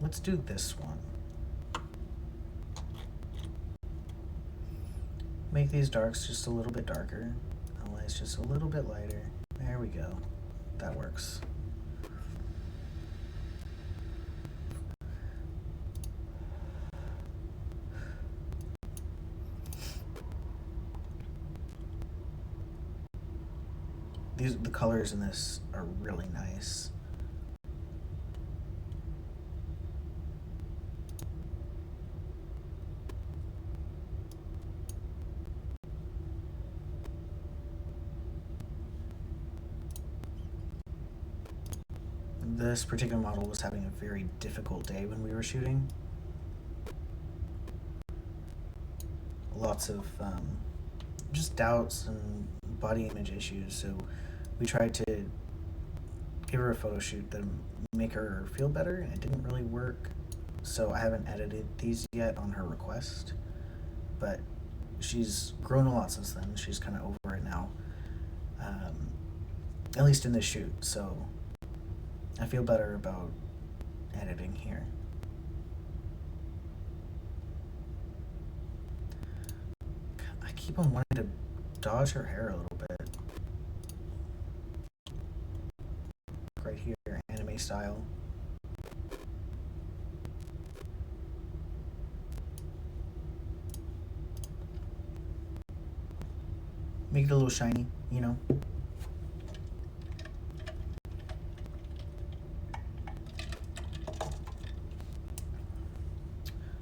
Let's do this one. Make these darks just a little bit darker, the lights just a little bit lighter. There we go. That works. The colors in this are really nice. This particular model was having a very difficult day when we were shooting. Lots of just doubts and body image issues, so we tried to give her a photo shoot that make her feel better, and it didn't really work. So I haven't edited these yet on her request, but she's grown a lot since then. She's kind of over it now, at least in this shoot, so I feel better about editing here. I keep on wanting to dodge her hair a little bit. Right here, anime style. Make it a little shiny, you know?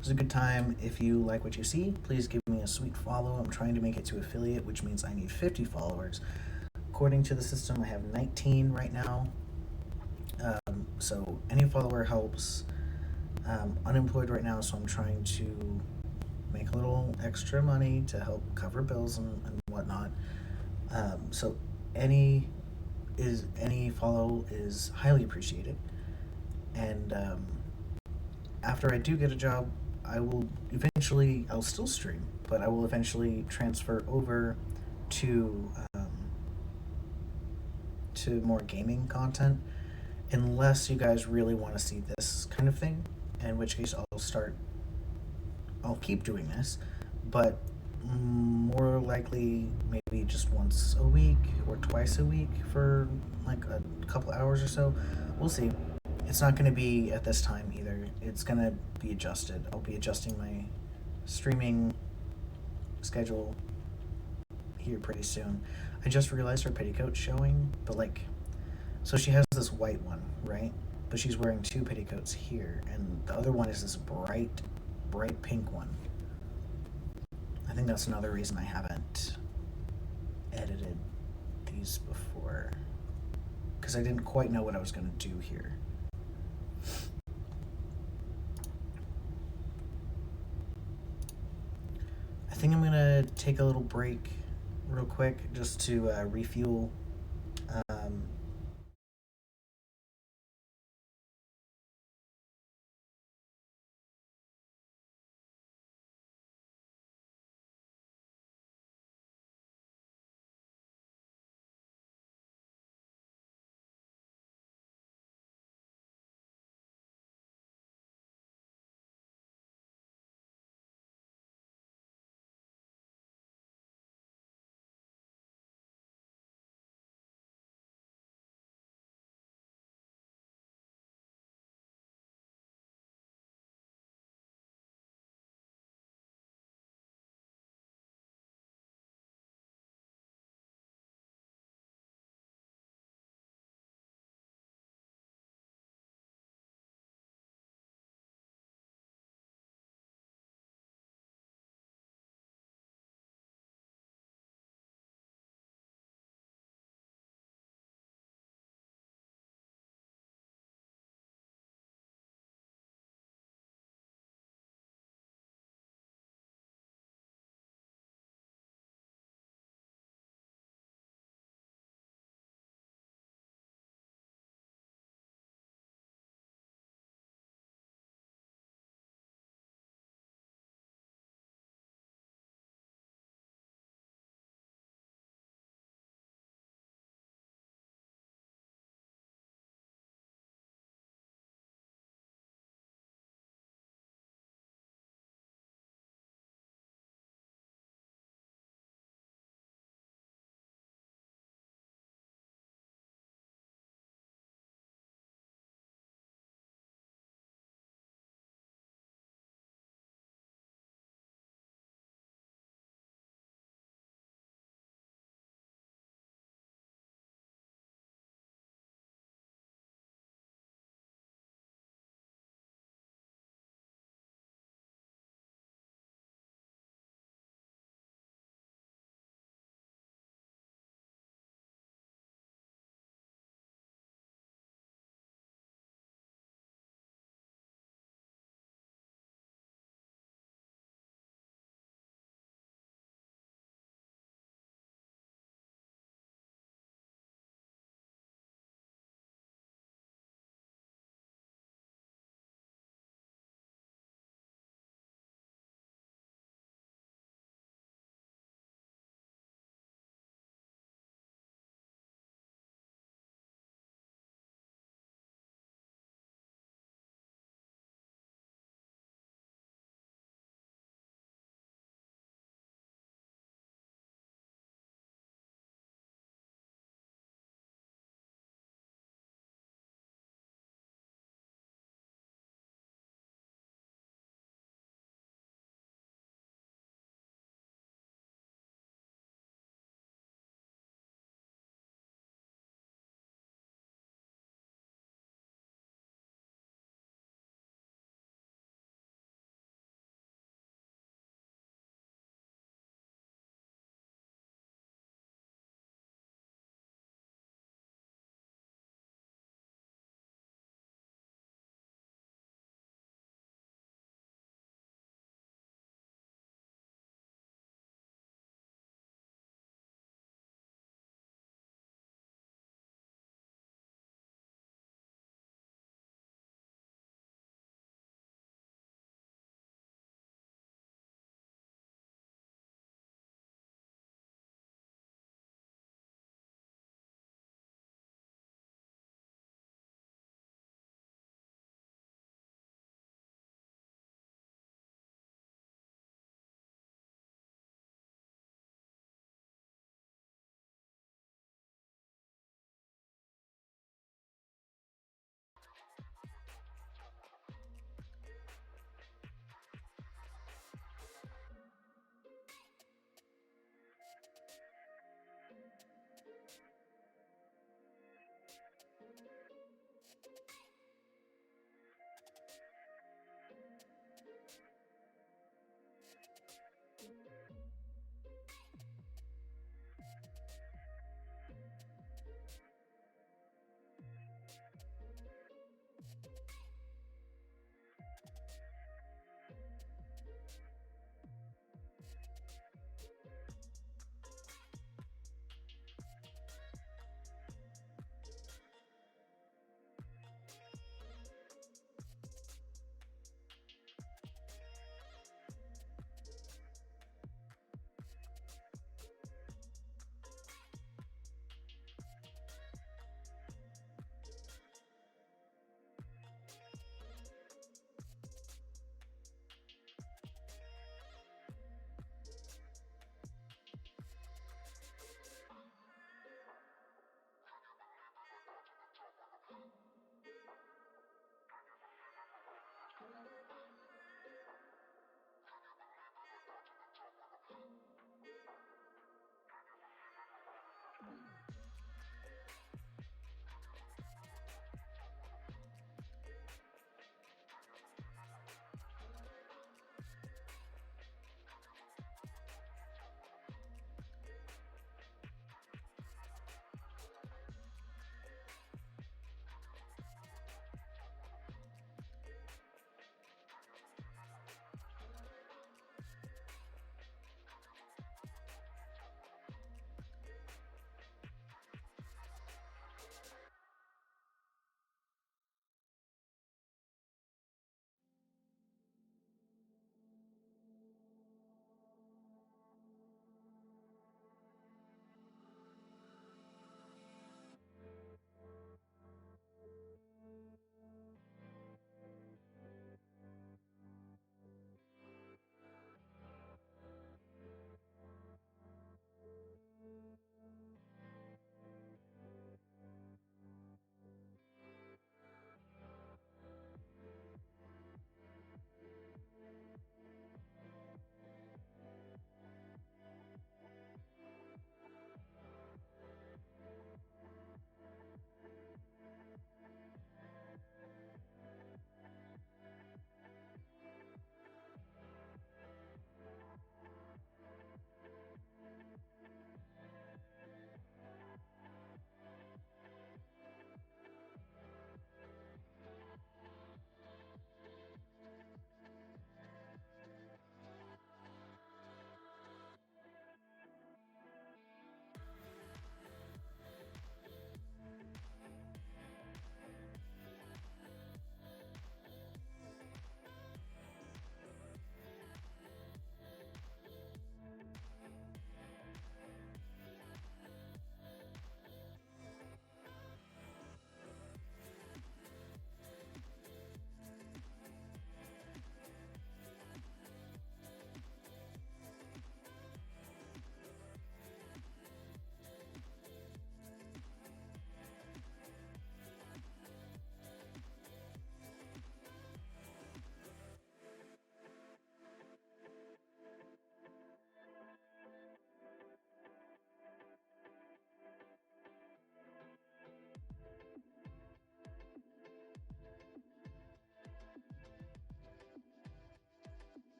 It's a good time. If you like what you see, please give me a sweet follow. I'm trying to make it to affiliate, which means I need 50 followers. According to the system, I have 19 right now. So any follower helps. Unemployed right now, so I'm trying to make a little extra money to help cover bills and whatnot. So any follow is highly appreciated. And after I do get a job, I'll still stream, but I will eventually transfer over to more gaming content, unless you guys really want to see this kind of thing, in which case I'll keep doing this, but more likely maybe just once a week or twice a week for like a couple hours or so. We'll see. It's not going to be at this time either. It's going to be adjusted. I'll be adjusting my streaming schedule here pretty soon. I just realized her petticoat's showing, but like, so she has this white one, right? But she's wearing two petticoats here, and the other one is this bright pink one. I think that's another reason I haven't edited these before, because I didn't quite know what I was going to do here. I think I'm going to take a little break real quick just to refuel. Um,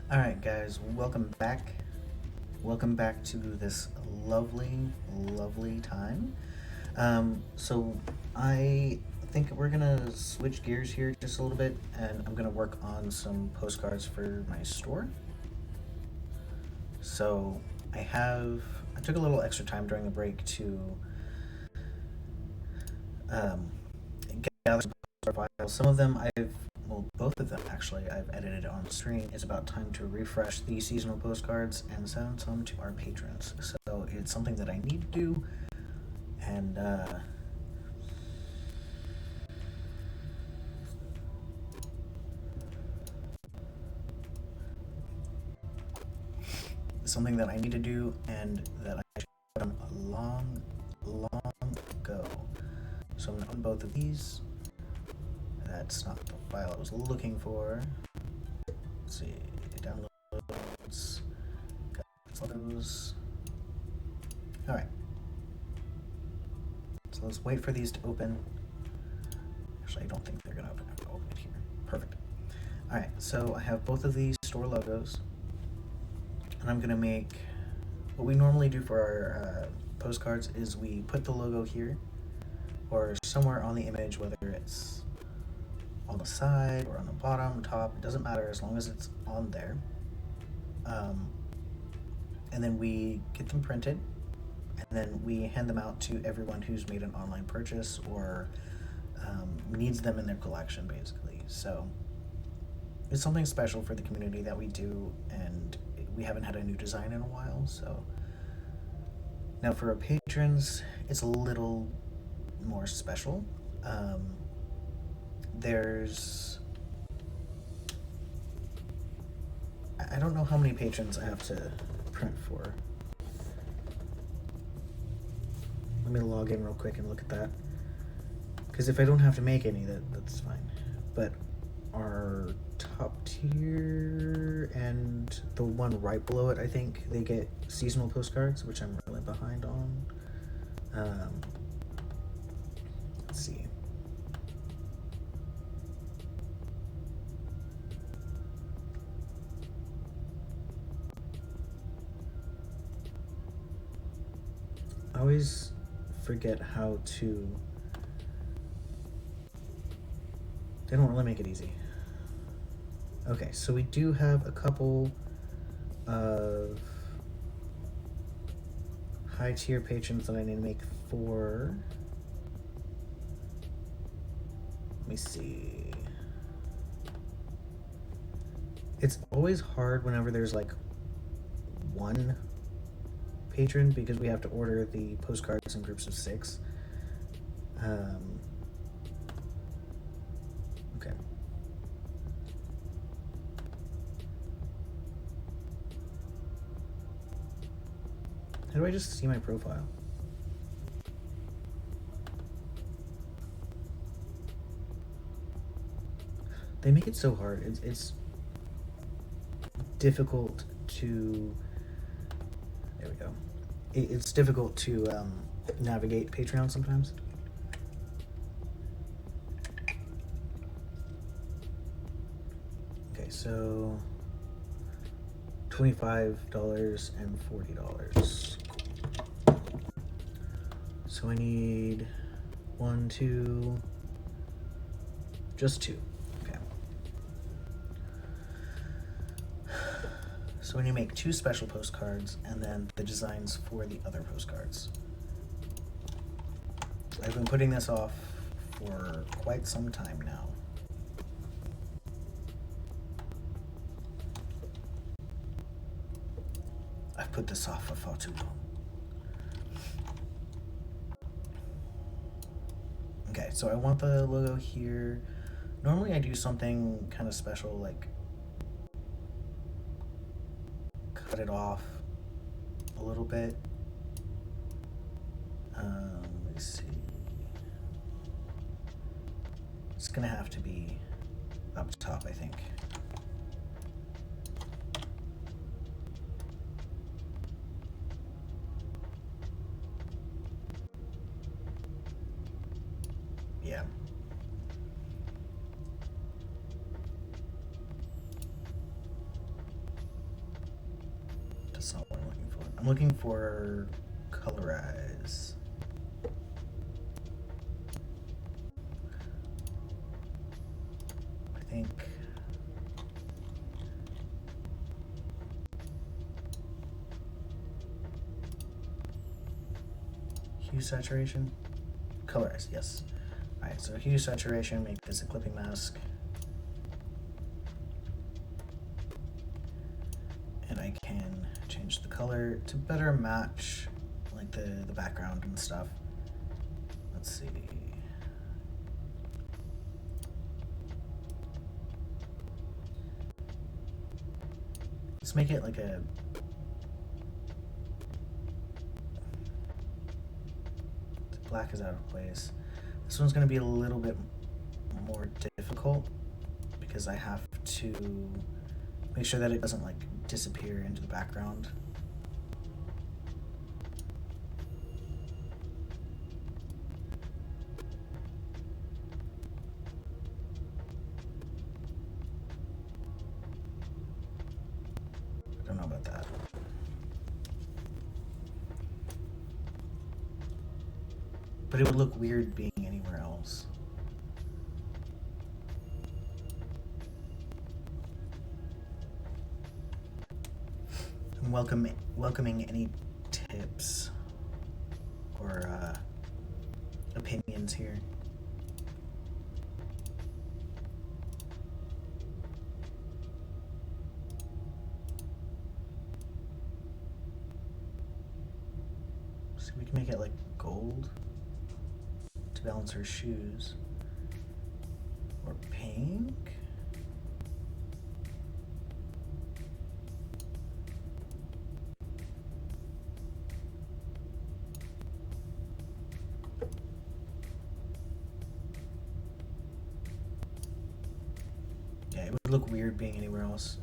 Alright, guys, welcome back. Welcome back to this lovely, lovely time. So, I think we're gonna switch gears here just a little bit, and I'm gonna work on some postcards for my store. So, I took a little extra time during the break to um, gather some postcard files. Some of them both of them actually, I've edited on screen. It's about time to refresh the seasonal postcards and send some to our patrons. So it's something that I need to do, and something that I need to do, and that I should have done a long, long ago. So I'm gonna open both of these. That's not the file I was looking for. Let's see, downloads, got photos. All right. So let's wait for these to open. Actually, I don't think they're gonna open. I'm gonna open it here. Perfect. All right. So I have both of these store logos, and I'm gonna make what we normally do for our postcards is we put the logo here or somewhere on the image, whether it's on the side or on the bottom, top, it doesn't matter as long as it's on there. And then we get them printed, and then we hand them out to everyone who's made an online purchase or needs them in their collection, basically. So it's something special for the community that we do, and we haven't had a new design in a while. So now for our patrons, it's a little more special. There's I don't know how many patrons I have to print for. Let me log in real quick and look at that. Because if I don't have to make any, that's fine. But our top tier and the one right below it, I think they get seasonal postcards, which I'm really behind on. Let's see. I always forget how to. They don't really make it easy. Okay, so we do have a couple of high tier patrons that I need to make for. Let me see. It's always hard whenever there's like one patron because we have to order the postcards in groups of 6. Okay. How do I just see my profile? They make it so hard. It's difficult to. There we go. It's difficult to navigate Patreon sometimes. Okay, so $25 and $40. So I need 1, 2, just 2. Okay. So we need to make 2 special postcards and then the designs for the other postcards. I've been putting this off for quite some time now. I've put this off for far too long. Okay, so I want the logo here. Normally I do something kind of special, like cut it off a little bit. Let me see. It's gonna have to be up top, I think. Yeah. I'm looking for colorize. I think hue saturation, colorize, yes. All right, so hue saturation, make this a clipping mask. And I can change the color to better match like the background and stuff. Let's see. Let's make it like a the black is out of place. This one's going to be a little bit more difficult because I have to make sure that it doesn't like disappear into the background. I don't know about that. But it would look weird being anywhere else. I'm welcoming any tips or opinions here. So we can make it like gold to balance her shoes. Or pink. Yeah, it would look weird being anywhere else.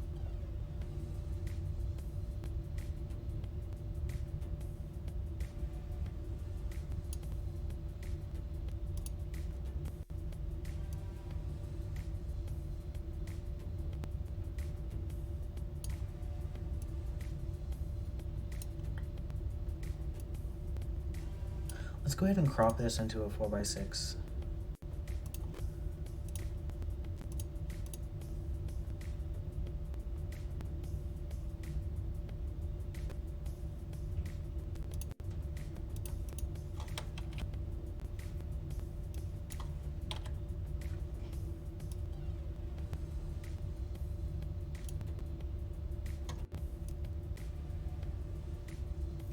Let's go ahead and crop this into a 4x6.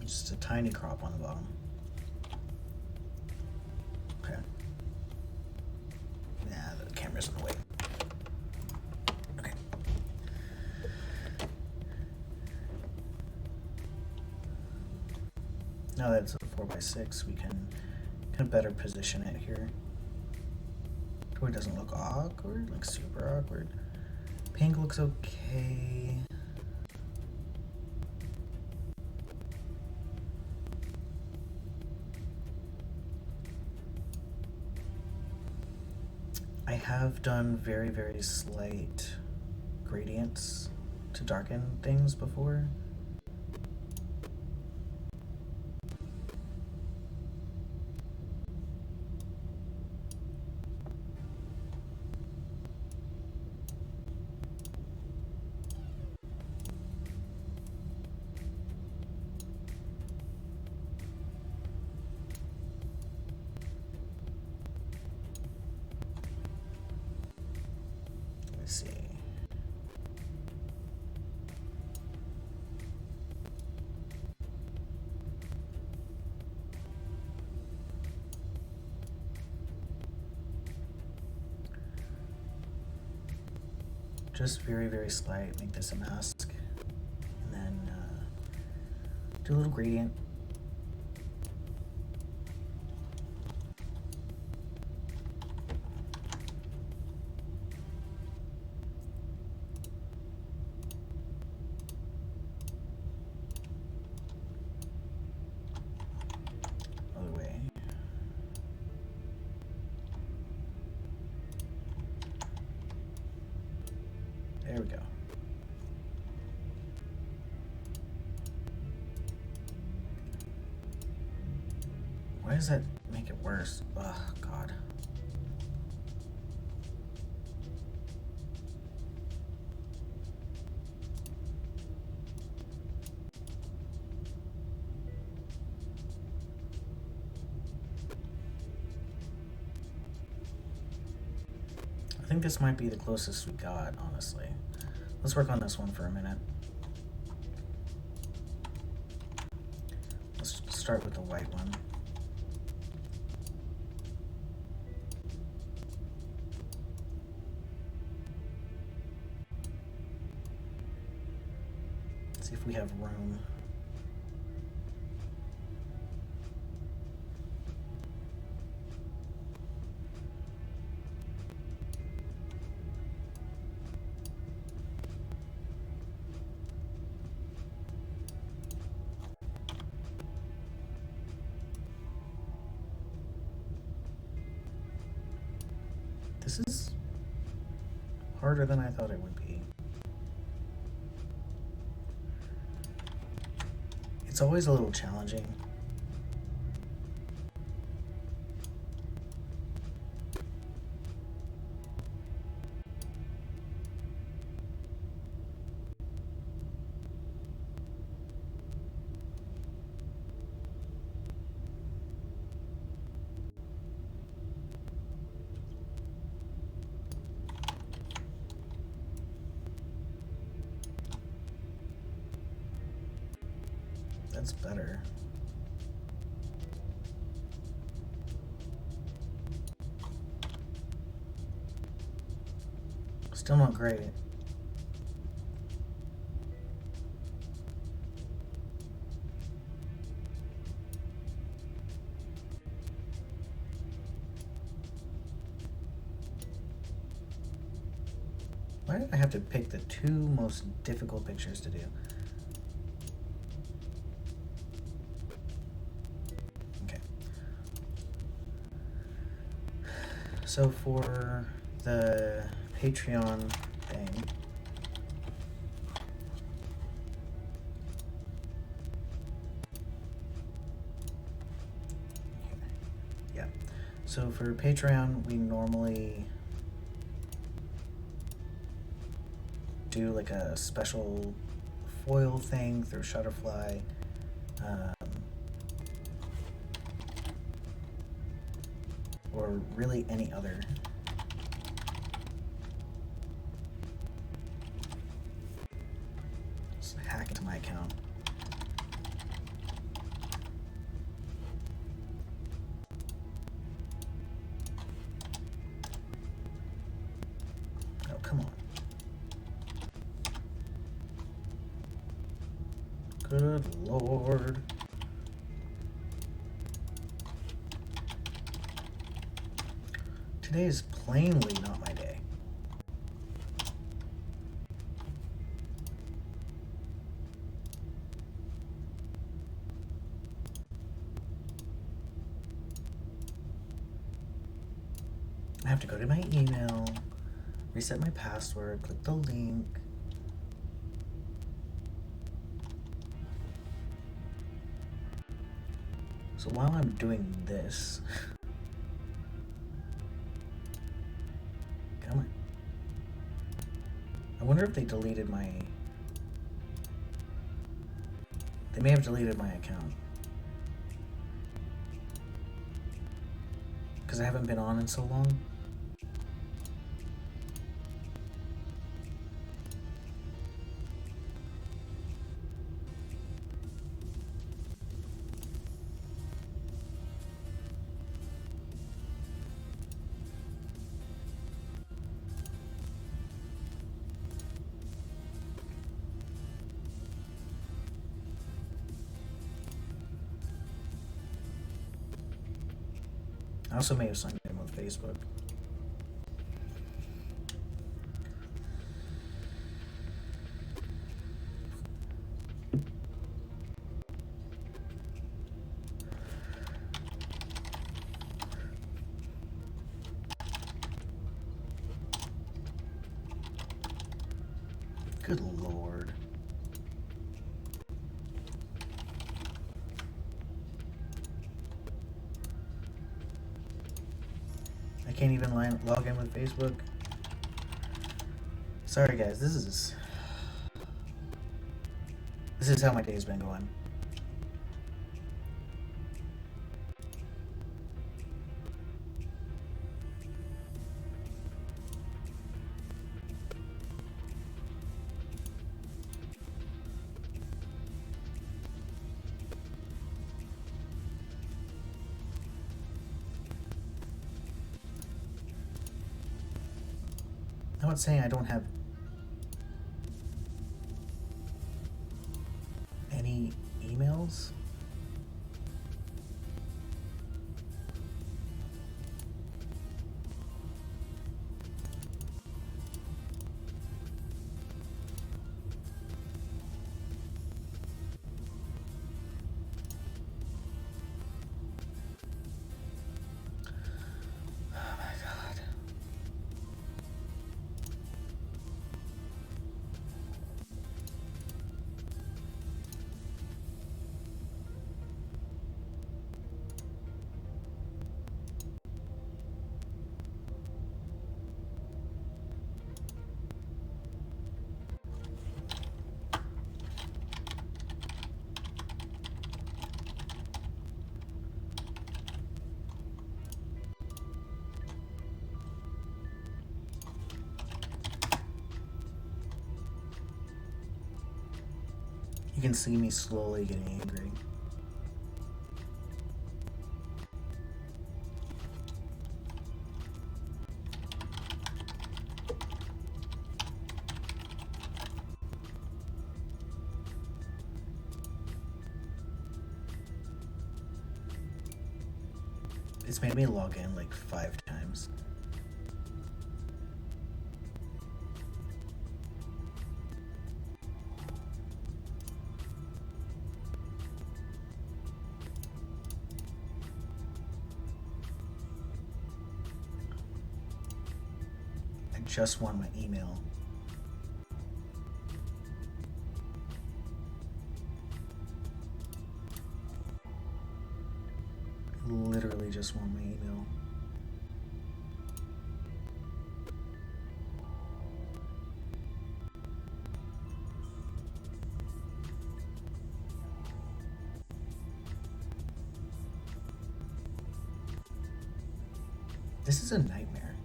Just a tiny crop on the bottom. Okay. Nah, the camera's in the way. Okay. Now that it's a 4x6, we can kind of better position it here. So it doesn't look awkward, like super awkward. Pink looks okay. I have done very, very slight gradients to darken things before. Let's see. Just very, very slight, make this a mask, and then do a little gradient. Other way. There we go. does that make it worse? Ugh, God. I think this might be the closest we got, honestly. Let's work on this one for a minute. Let's start with the white one. See if we have room. This is harder than I thought it would be. It's always a little challenging. That's better. Still not great. Why did I have to pick the two most difficult pictures to do? So for the Patreon thing, yeah. So for Patreon, we normally do like a special foil thing through Shutterfly. Or really any other. Just hack into my account. Oh, come on. Good Lord. Today is plainly not my day. I have to go to my email, reset my password, click the link. So while I'm doing this, come on. I wonder if they deleted my... They may have deleted my account. Because I haven't been on in so long. I also may have signed in with Facebook. Good Lord. can't even log in with Facebook. Sorry guys, this is how my day's been going. I'm not saying I don't have any emails. You can see me slowly getting angry. It's made me log in like 5 times. I just want my email. I literally just want my email. This is a nightmare.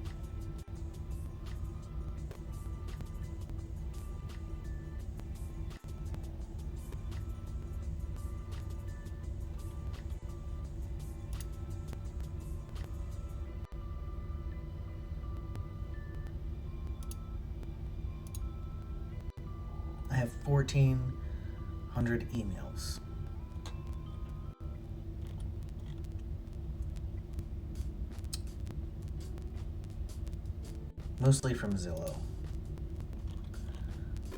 I have 1,400 emails. Mostly from Zillow.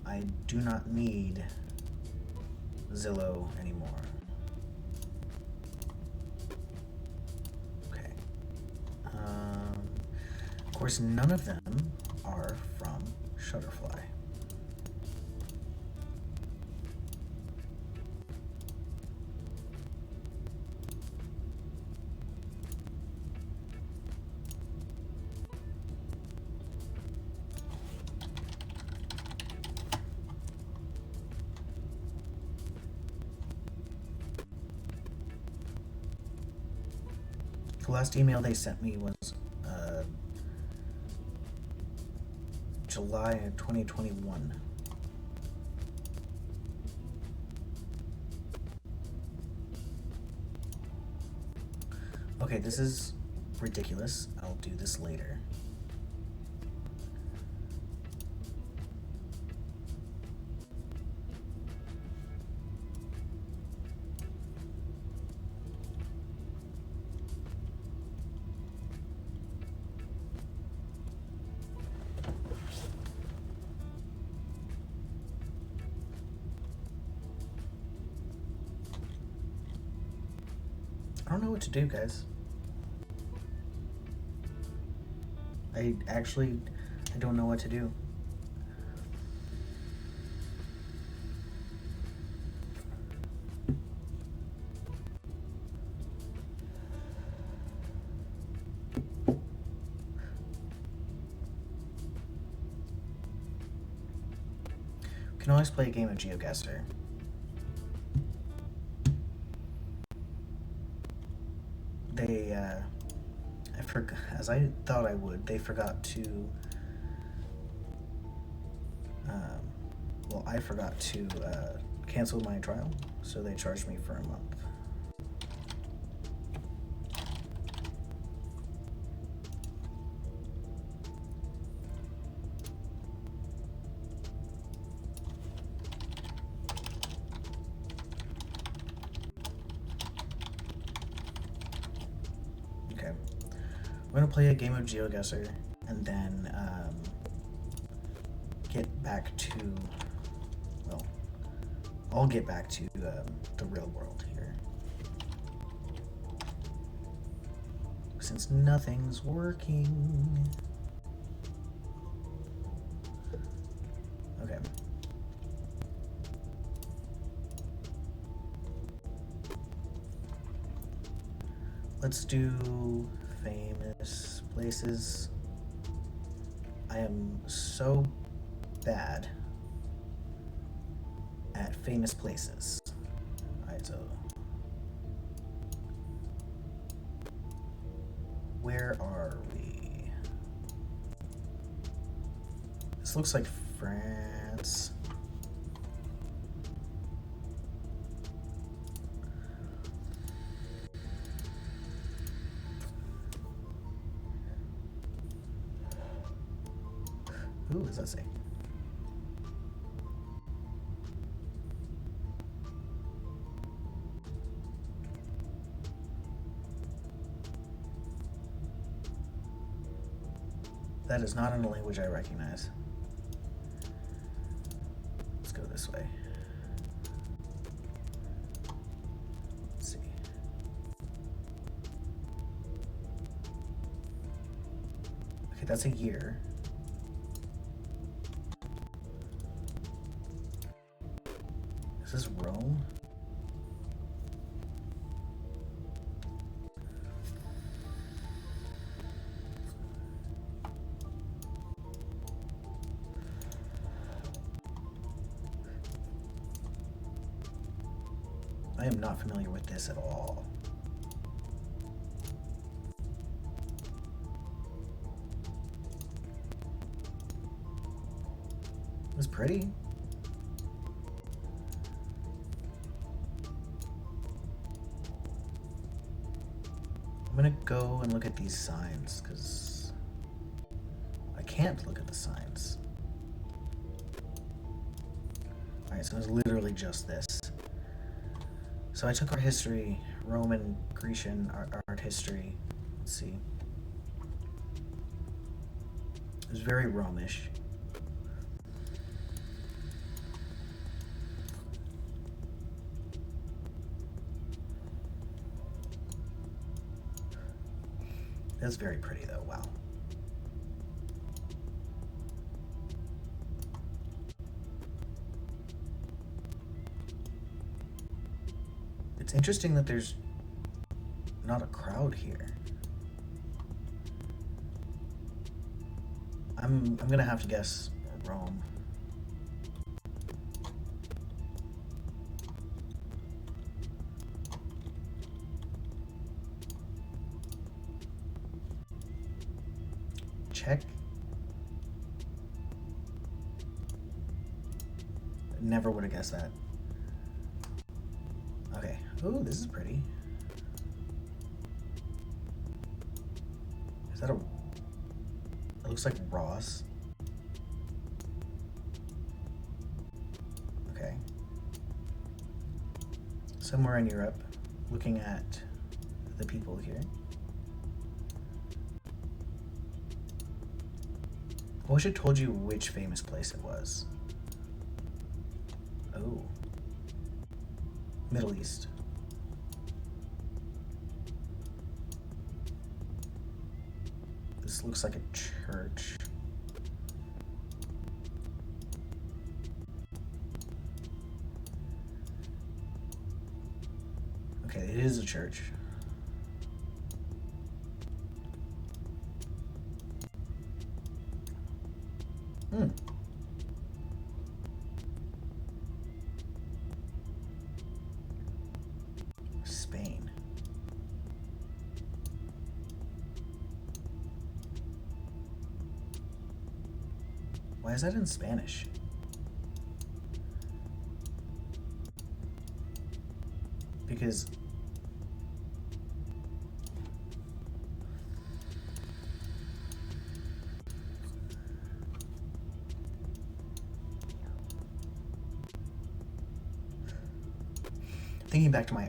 I do not need Zillow anymore. Okay. Of course, none of them are from Shutterfly. The last email they sent me was July of 2021. Okay, this is ridiculous. I'll do this later. I don't know what to do, guys. I don't know what to do. can always play a game of GeoGuessr. They, as I thought I would, they forgot to, well, I forgot to cancel my trial, so they charged me for a month. Okay, we're gonna play a game of GeoGuessr and then get back to, well, I'll get back to the real world here. Since nothing's working. Okay. Let's do famous places. I am so bad at famous places. Alright, so where are we? This looks like France. Ooh, what does that say? That is not in a language I recognize. Let's go this way. Let's see. Okay, that's a year. Is this Rome? I am not familiar with this at all. It was pretty. I'm gonna go and look at these signs because I can't look at the signs. Alright, so it's literally just this. So I took art history, Roman, Grecian art history. Let's see. It was very Romish. That's very pretty though, wow. It's interesting that there's not a crowd here. I'm gonna have to guess Rome. Check. Never would have guessed that. Okay. Ooh, this is pretty. Is that a... It looks like Ross. Okay. Somewhere in Europe, looking at the people here. I wish it told you which famous place it was. Oh. Middle East. This looks like a church. Okay, it is a church. Why is that in Spanish? Because thinking back to my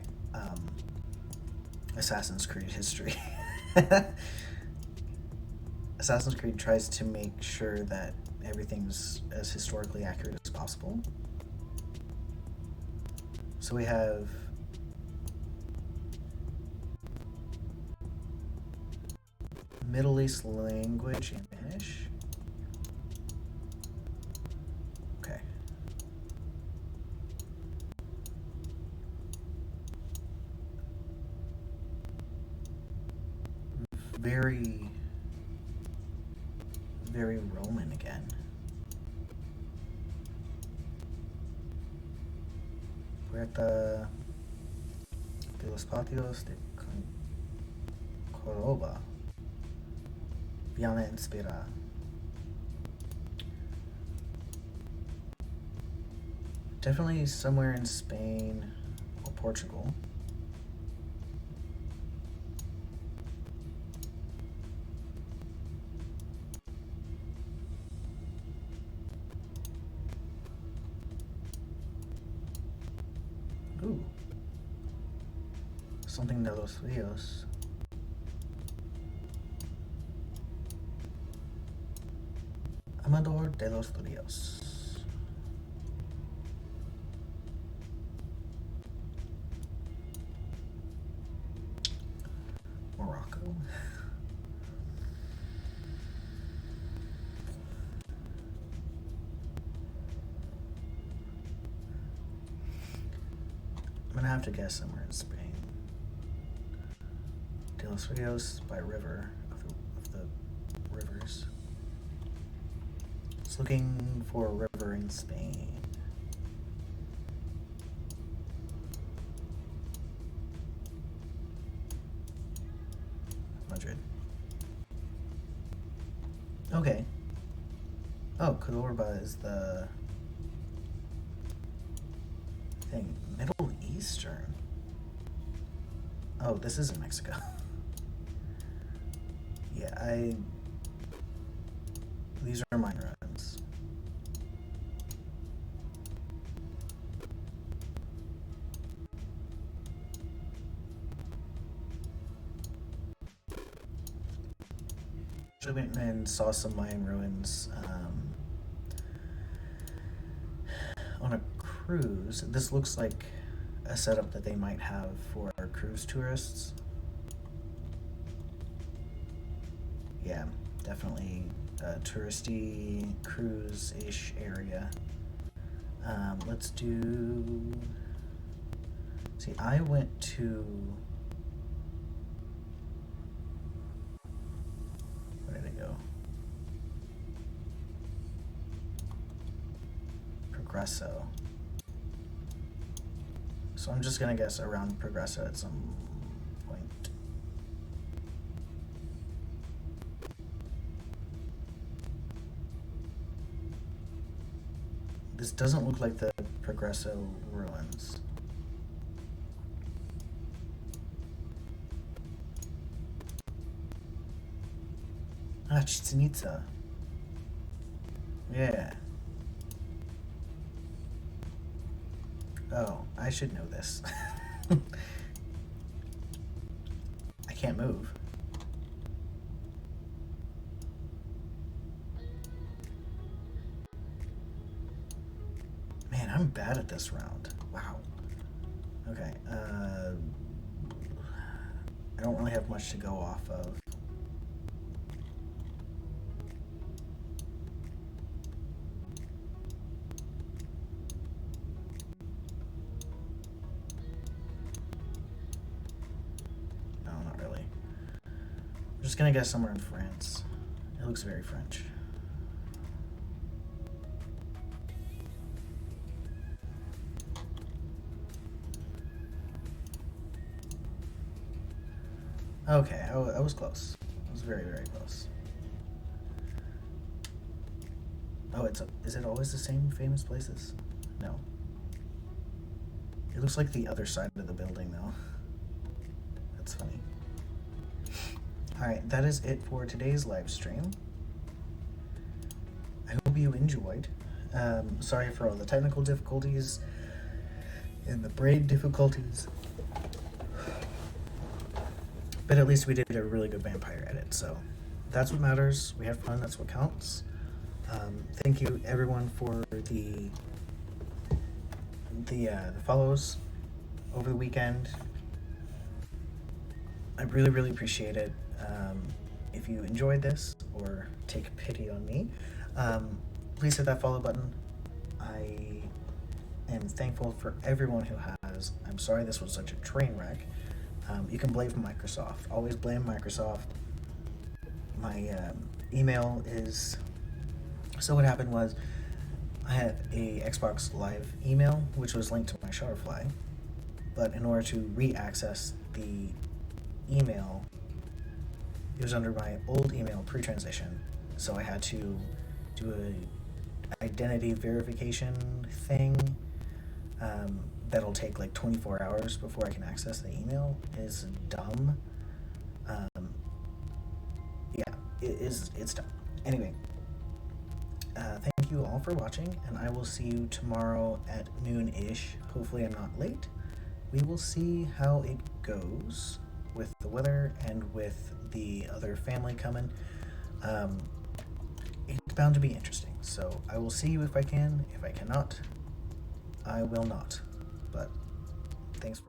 Assassin's Creed history. Assassin's Creed tries to make sure that everything's as historically accurate as possible. So we have Middle East language in Spanish. Okay. Very, very Roman again. Puerta de los Patios de Córdoba. Viana Inspira. Definitely somewhere in Spain or Portugal. Ooh. Something de los Ríos. Amador de los Ríos. Morocco. I'm gonna have to guess somewhere in Spain. De los Ríos by river, of the rivers. It's looking for a river in Spain. Madrid. Okay. Oh, Cordoba is the thing. Middle Eastern. Oh, this isn't Mexico. Yeah, these are mine runs. I went and saw some Mayan ruins on a cruise. This looks like a setup that they might have for our cruise tourists. Yeah, definitely a touristy, cruise-ish area. Let's do... See, I went to... Where did I go? Progresso. So I'm just gonna guess around Progresso at some point. This doesn't look like the Progresso ruins. Ah, Chichen Itza. Yeah. Oh, I should know this. I can't move. Man, I'm bad at this round. Wow. Okay, I don't really have much to go off of. No, not really. I'm just gonna guess somewhere in France. It looks very French. Okay, I was close. I was very, very close. Oh, is it always the same famous places? No. It looks like the other side of the building, though. That's funny. Alright, that is it for today's live stream. I hope you enjoyed. Sorry for all the technical difficulties and the brain difficulties. But at least we did a really good vampire edit, so that's what matters. We had fun, that's what counts. Thank you everyone for the follows over the weekend. I really, really appreciate it. If you enjoyed this or take pity on me, please hit that follow button. I am thankful for everyone who has. I'm sorry this was such a train wreck. You can blame Microsoft. Always blame Microsoft. My email is... So what happened was I had a Xbox Live email, which was linked to my Shutterfly. But in order to re-access the email, it was under my old email pre-transition. So I had to do a identity verification thing that'll take like 24 hours before I can access the email. It is dumb. Yeah, it's dumb. Anyway, thank you all for watching, and I will see you tomorrow at noon-ish. Hopefully I'm not late. We will see how it goes with the weather and with the other family coming. It's bound to be interesting, so I will see you if I can. If I cannot, I will not. But thanks for